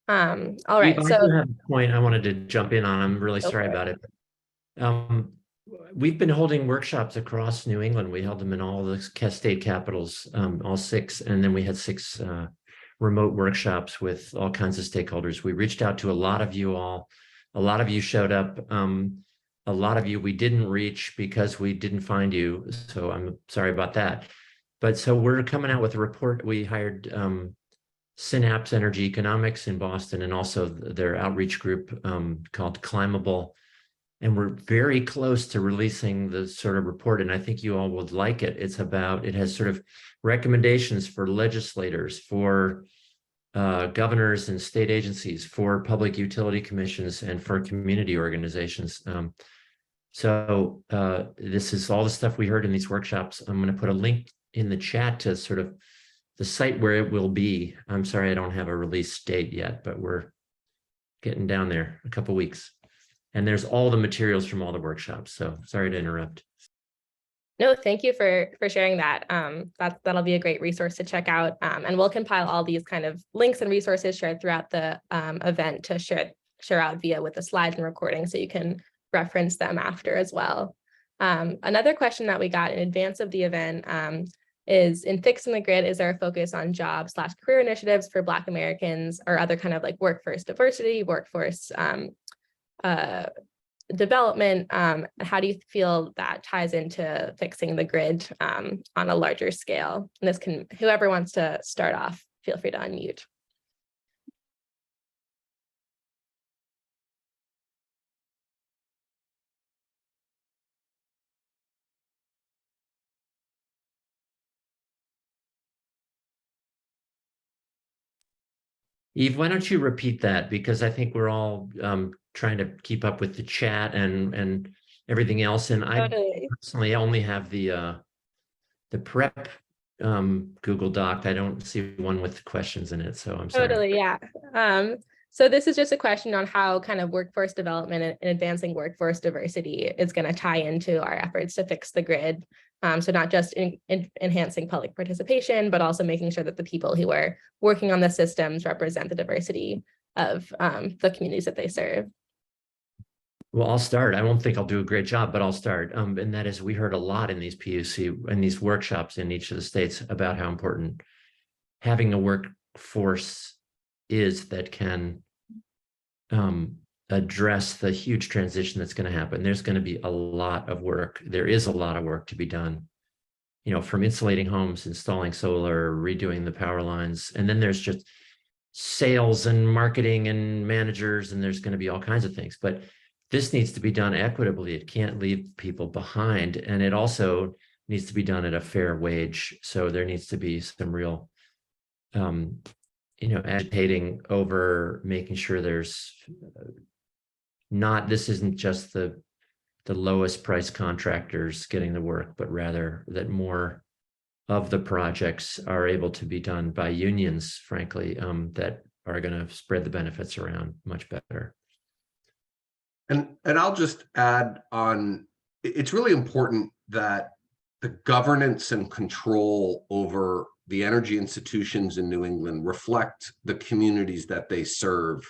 All right. I do have a point I wanted to jump in on. I'm really sorry about it. We've been holding workshops across New England. We held them in all the state capitals, all 6, and then we had 6 remote workshops with all kinds of stakeholders. We reached out to a lot of you all. A lot of you showed up. A lot of you we didn't reach because we didn't find you. So I'm sorry about that. But so we're coming out with a report. We hired Synapse Energy Economics in Boston, and also their outreach group called Climbable. And we're very close to releasing the sort of report, and I think you all would like it. It has sort of recommendations for legislators, for governors and state agencies, for public utility commissions, and for community organizations. So this is all the stuff we heard in these workshops. I'm going to put a link in the chat to sort of the site where it will be. I'm sorry I don't have a release date yet, but we're getting down there, a couple weeks. And there's all the materials from all the workshops. So sorry to interrupt. No, thank you for sharing that. That'll be a great resource to check out. And we'll compile all these kind of links and resources shared throughout the event to share out via with the slides and recording, so you can reference them after as well. Another question that we got in advance of the event is, in Fixing the Grid, is there a focus on job/career initiatives for Black Americans or other kind of like workforce diversity, workforce development? How do you feel that ties into fixing the grid on a larger scale? And this can, whoever wants to start off, feel free to unmute. Eve, why don't you repeat that? Because I think we're all trying to keep up with the chat and everything else. And I personally only have the prep Google Doc. I don't see one with questions in it, so I'm sorry. Totally, yeah. So this is just a question on how kind of workforce development and advancing workforce diversity is going to tie into our efforts to fix the grid. So not just enhancing public participation, but also making sure that the people who are working on the systems represent the diversity of the communities that they serve. Well, I'll start. I won't think I'll do a great job, but I'll start. And that is, we heard a lot in these PUC and these workshops in each of the states about how important having a workforce is that can address the huge transition that's going to happen. There's going to be a lot of work. There is a lot of work to be done, you know, from insulating homes, installing solar, redoing the power lines. And then there's just sales and marketing and managers, and there's going to be all kinds of things. But this needs to be done equitably. It can't leave people behind. And it also needs to be done at a fair wage. So there needs to be some real, you know, agitating over making sure there's this isn't just the lowest price contractors getting the work, but rather that more of the projects are able to be done by unions, frankly, that are going to spread the benefits around much better. And I'll just add on, it's really important that the governance and control over the energy institutions in New England reflect the communities that they serve.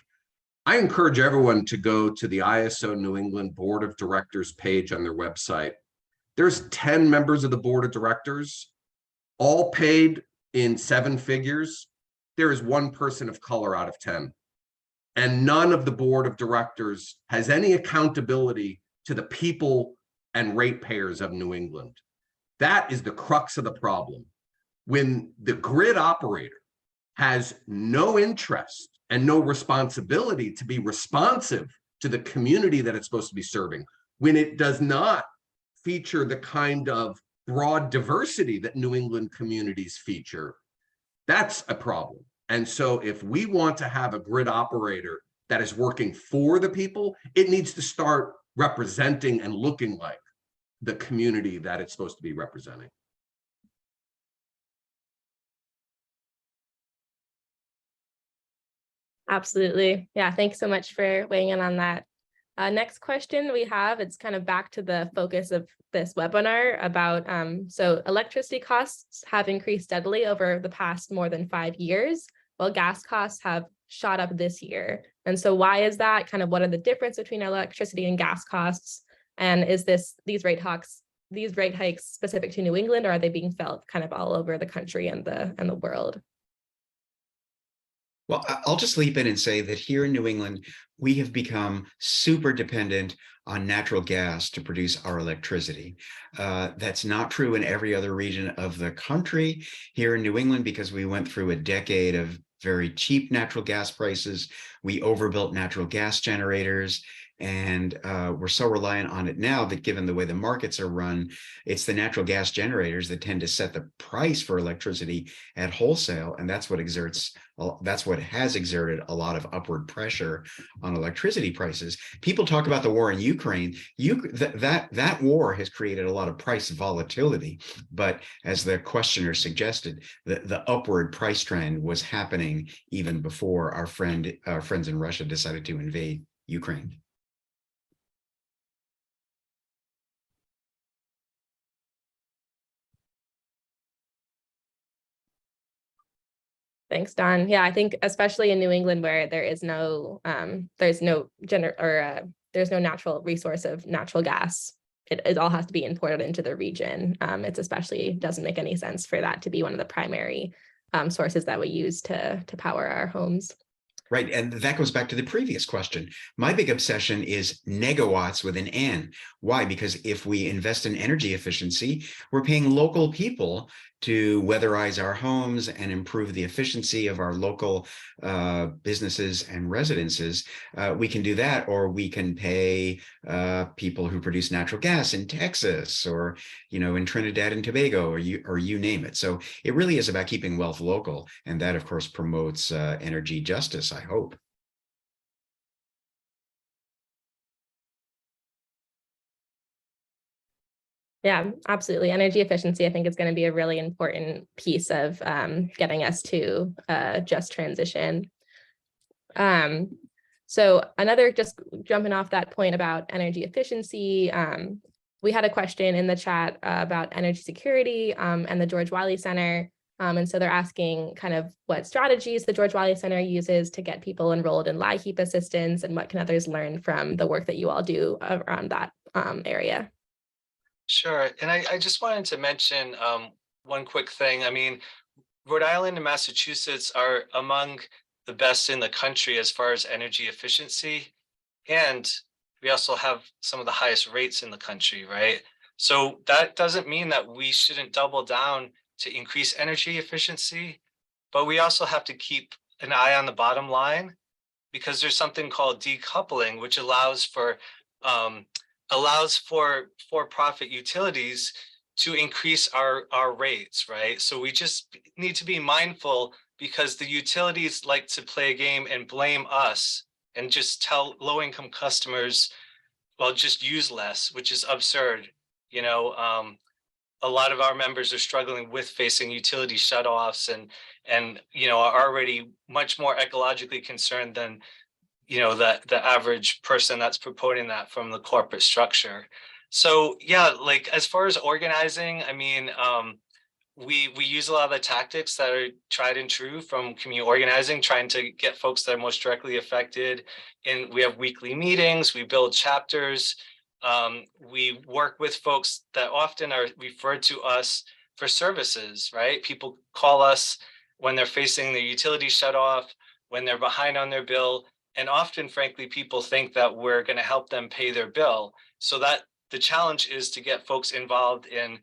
I encourage everyone to go to the ISO New England Board of Directors page on their website. There's 10 members of the Board of Directors, all paid in 7 figures. There is 1 person of color out of 10. And none of the Board of Directors has any accountability to the people and ratepayers of New England. That is the crux of the problem. When the grid operator has no interest and no responsibility to be responsive to the community that it's supposed to be serving, when it does not feature the kind of broad diversity that New England communities feature, that's a problem. And so if we want to have a grid operator that is working for the people, it needs to start representing and looking like the community that it's supposed to be representing. Absolutely. Yeah, thanks so much for weighing in on that. Next question we have, it's kind of back to the focus of this webinar about, so electricity costs have increased steadily over the past more than 5 years, while gas costs have shot up this year. And so why is that? Kind of what are the difference between electricity and gas costs? And is these rate hikes specific to New England, or are they being felt kind of all over the country and the world? Well, I'll just leap in and say that here in New England, we have become super dependent on natural gas to produce our electricity. That's not true in every other region of the country. Here in New England, because we went through a decade of very cheap natural gas prices, we overbuilt natural gas generators, and we're so reliant on it now that, given the way the markets are run, it's the natural gas generators that tend to set the price for electricity at wholesale, and that's what has exerted a lot of upward pressure on electricity prices. People talk about the war in Ukraine. That war has created a lot of price volatility, but as the questioner suggested, the upward price trend was happening even before our friends in Russia decided to invade Ukraine. Thanks, Don. Yeah, I think especially in New England where there is there's no natural resource of natural gas. It all has to be imported into the region. It's especially doesn't make any sense for that to be one of the primary sources that we use to power our homes. Right. And that goes back to the previous question. My big obsession is negawatts with an N. Why? Because if we invest in energy efficiency, we're paying local people to weatherize our homes and improve the efficiency of our local businesses and residences. We can do that, or we can pay people who produce natural gas in Texas, or in Trinidad and Tobago, or you name it. So it really is about keeping wealth local, and that, of course, promotes energy justice, I hope. Yeah, absolutely. Energy efficiency, I think, is going to be a really important piece of getting us to a just transition. So just jumping off that point about energy efficiency, we had a question in the chat about energy security and the George Wiley Center. And so they're asking kind of what strategies the George Wiley Center uses to get people enrolled in LIHEAP assistance, and what can others learn from the work that you all do around that area. Sure. And I just wanted to mention one quick thing. I mean, Rhode Island and Massachusetts are among the best in the country as far as energy efficiency. And we also have some of the highest rates in the country, right? So that doesn't mean that we shouldn't double down to increase energy efficiency, but we also have to keep an eye on the bottom line, because there's something called decoupling, which allows for for-profit utilities to increase our rates, right? So we just need to be mindful, because the utilities like to play a game and blame us and just tell low-income customers, well, just use less, which is absurd. A lot of our members are struggling with facing utility shutoffs and are already much more ecologically concerned than the average person that's promoting that from the corporate structure. So yeah, like as far as organizing, I mean, we use a lot of the tactics that are tried and true from community organizing, trying to get folks that are most directly affected. And we have weekly meetings, we build chapters, we work with folks that often are referred to us for services, right? People call us when they're facing the utility shutoff, when they're behind on their bill. And often, frankly, people think that we're going to help them pay their bill. So that the challenge is to get folks involved in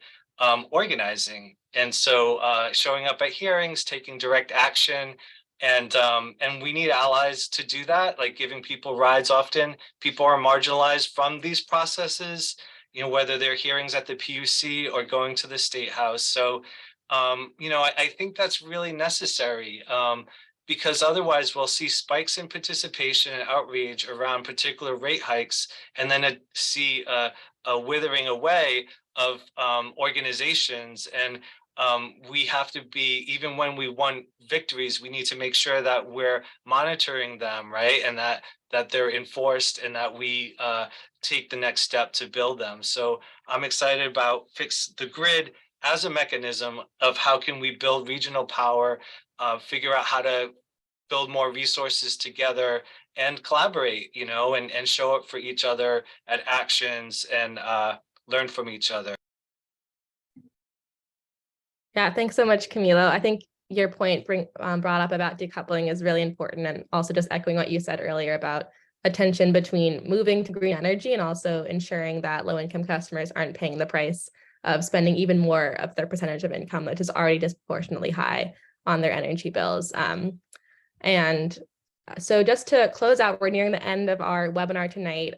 organizing. And so showing up at hearings, taking direct action, and we need allies to do that, like giving people rides. Often people are marginalized from these processes, whether they're hearings at the PUC or going to the State House. So, I think that's really necessary. Because otherwise we'll see spikes in participation and outrage around particular rate hikes, and then see a withering away of organizations. And we have to be, even when we won victories, we need to make sure that we're monitoring them, right? And that they're enforced, and that we take the next step to build them. So I'm excited about Fix the Grid as a mechanism of how can we build regional power, figure out how to build more resources together and collaborate, and show up for each other at actions and learn from each other. Yeah, thanks so much, Camilo. I think your point brought up about decoupling is really important, and also just echoing what you said earlier about a tension between moving to green energy and also ensuring that low-income customers aren't paying the price of spending even more of their percentage of income, which is already disproportionately high on their energy bills. And so just to close out, we're nearing the end of our webinar tonight.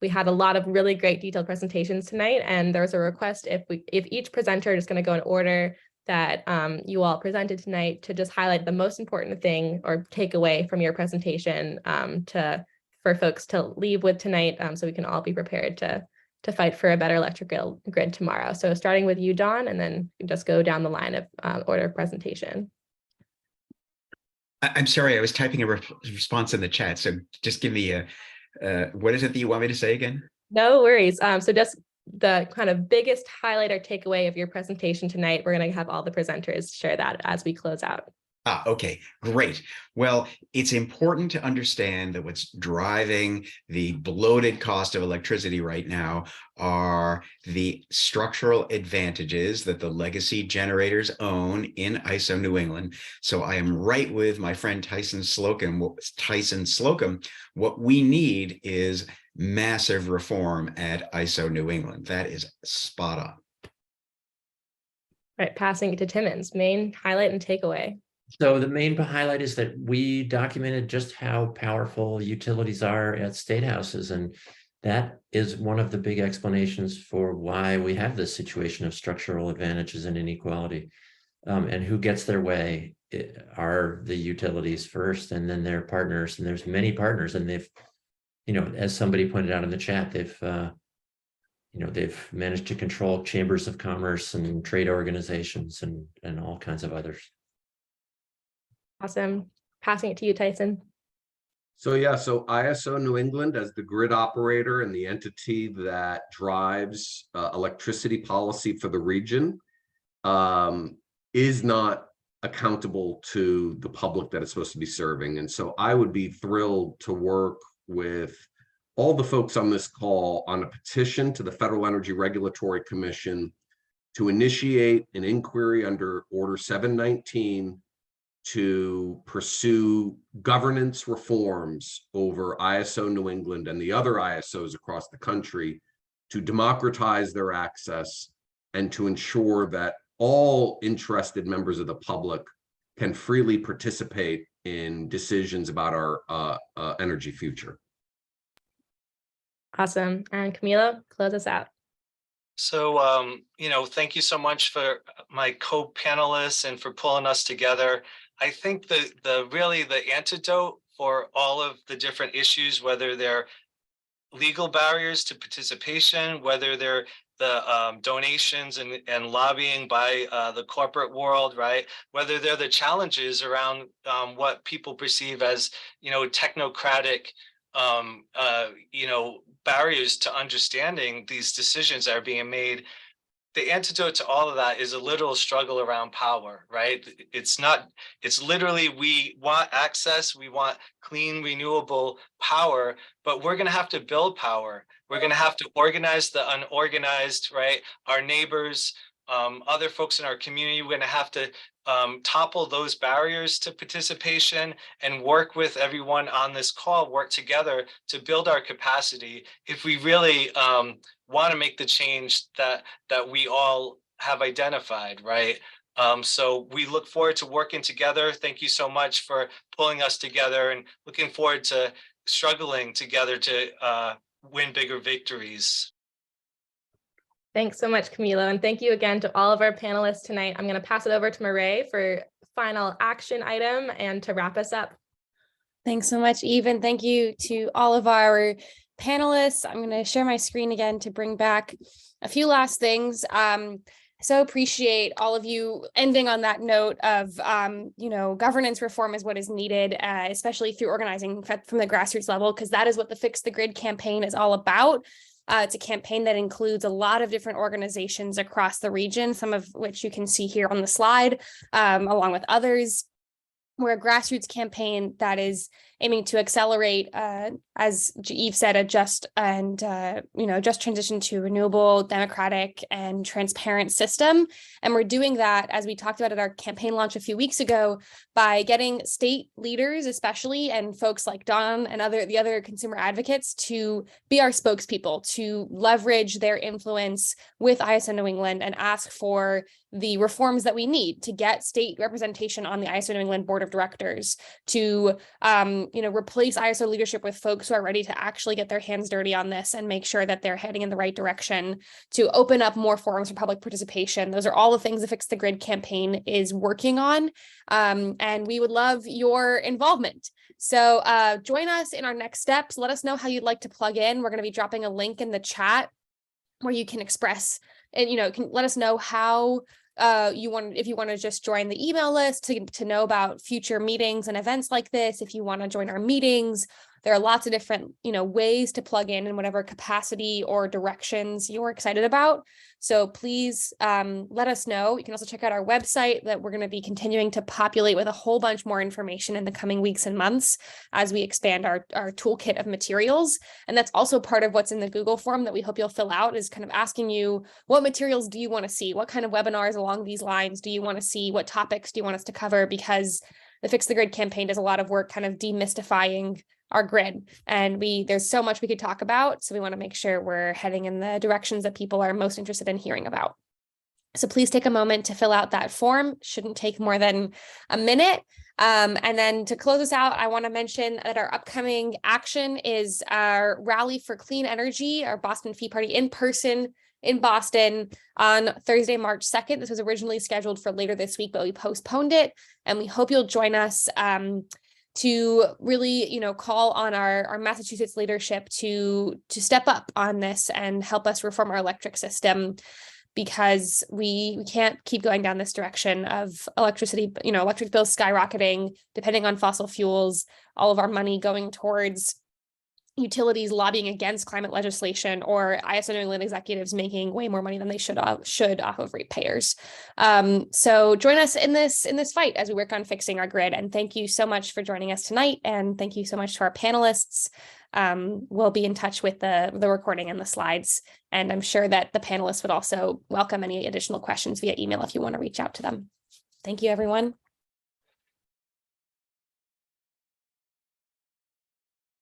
We had a lot of really great detailed presentations tonight, and there's a request if each presenter is going to go in order that you all presented tonight, to just highlight the most important thing or takeaway from your presentation for folks to leave with tonight, so we can all be prepared to fight for a better electric grid tomorrow. So starting with you, Dawn, and then just go down the line of order of presentation. I'm sorry, I was typing a response in the chat. So just give me what is it that you want me to say again? No worries. So just the kind of biggest highlight or takeaway of your presentation tonight. We're going to have all the presenters share that as we close out. Okay, great. Well, it's important to understand that what's driving the bloated cost of electricity right now are the structural advantages that the legacy generators own in ISO New England. So I am right with my friend Tyson Slocum. What we need is massive reform at ISO New England. That is spot on. Right, passing it to Timmons, main highlight and takeaway. So the main highlight is that we documented just how powerful utilities are at state houses. And that is one of the big explanations for why we have this situation of structural advantages and inequality. And who gets their way are the utilities first, and then their partners. And there's many partners, and they've, as somebody pointed out in the chat, they've managed to control chambers of commerce and trade organizations and all kinds of others. Awesome. Passing it to you, Tyson. So ISO New England, as the grid operator and the entity that drives electricity policy for the region, is not accountable to the public that it's supposed to be serving. And so I would be thrilled to work with all the folks on this call on a petition to the Federal Energy Regulatory Commission to initiate an inquiry under Order 719 to pursue governance reforms over ISO New England and the other ISOs across the country to democratize their access and to ensure that all interested members of the public can freely participate in decisions about our energy future. Awesome. And Camila, close us out. So, thank you so much for my co-panelists and for pulling us together. I think the antidote for all of the different issues, whether they're legal barriers to participation, whether they're the donations and lobbying by the corporate world, right? Whether they're the challenges around what people perceive as, technocratic, barriers to understanding these decisions that are being made. The antidote to all of that is a literal struggle around power, right? It's literally, we want access, we want clean, renewable power, but we're going to have to build power. We're going to have to organize the unorganized, right? Our neighbors, other folks in our community, we're going to have to topple those barriers to participation and work with everyone on this call, work together to build our capacity if we really want to make the change that we all have identified, right? So we look forward to working together. Thank you so much for pulling us together, and looking forward to struggling together to win bigger victories. Thanks so much, Camila. And thank you again to all of our panelists tonight. I'm going to pass it over to Marae for final action item and to wrap us up. Thanks so much, Eve, and thank you to all of our panelists. I'm going to share my screen again to bring back a few last things. So appreciate all of you ending on that note of, governance reform is what is needed, especially through organizing from the grassroots level, because that is what the Fix the Grid campaign is all about. It's a campaign that includes a lot of different organizations across the region, some of which you can see here on the slide, along with others. We're a grassroots campaign that is aiming to accelerate, as Eve said, a just and just transition to renewable, democratic, and transparent system. And we're doing that, as we talked about at our campaign launch a few weeks ago, by getting state leaders, especially, and folks like Don and the other consumer advocates to be our spokespeople, to leverage their influence with ISO New England and ask for the reforms that we need to get state representation on the ISO New England Board of Directors, to replace ISO leadership with folks who are ready to actually get their hands dirty on this and make sure that they're heading in the right direction, to open up more forums for public participation. Those are all the things the Fix the Grid campaign is working on. And we would love your involvement. So join us in our next steps. Let us know how you'd like to plug in. We're going to be dropping a link in the chat where you can express, and can let us know how if you want to just join the email list to know about future meetings and events like this, if you want to join our meetings, there are lots of different, ways to plug in whatever capacity or directions you're excited about. So please let us know. You can also check out our website that we're going to be continuing to populate with a whole bunch more information in the coming weeks and months as we expand our toolkit of materials. And that's also part of what's in the Google form that we hope you'll fill out, is kind of asking you, what materials do you want to see? What kind of webinars along these lines do you want to see? What topics do you want us to cover? Because the Fix the Grid campaign does a lot of work kind of demystifying our grid, and there's so much we could talk about. So we want to make sure we're heading in the directions that people are most interested in hearing about. So please take a moment to fill out that form. Shouldn't take more than a minute. And then to close us out, I want to mention that our upcoming action is our Rally for Clean Energy, our Boston Fee Party in person in Boston on Thursday, March 2nd. This was originally scheduled for later this week, but we postponed it. And we hope you'll join us to really, call on our Massachusetts leadership to step up on this and help us reform our electric system, because we can't keep going down this direction of electricity, electric bills skyrocketing, depending on fossil fuels, all of our money going towards utilities lobbying against climate legislation, or ISO New England executives making way more money than they should off of ratepayers. So join us in this fight as we work on fixing our grid. And thank you so much for joining us tonight. And thank you so much to our panelists. We'll be in touch with the recording and the slides. And I'm sure that the panelists would also welcome any additional questions via email if you want to reach out to them. Thank you, everyone.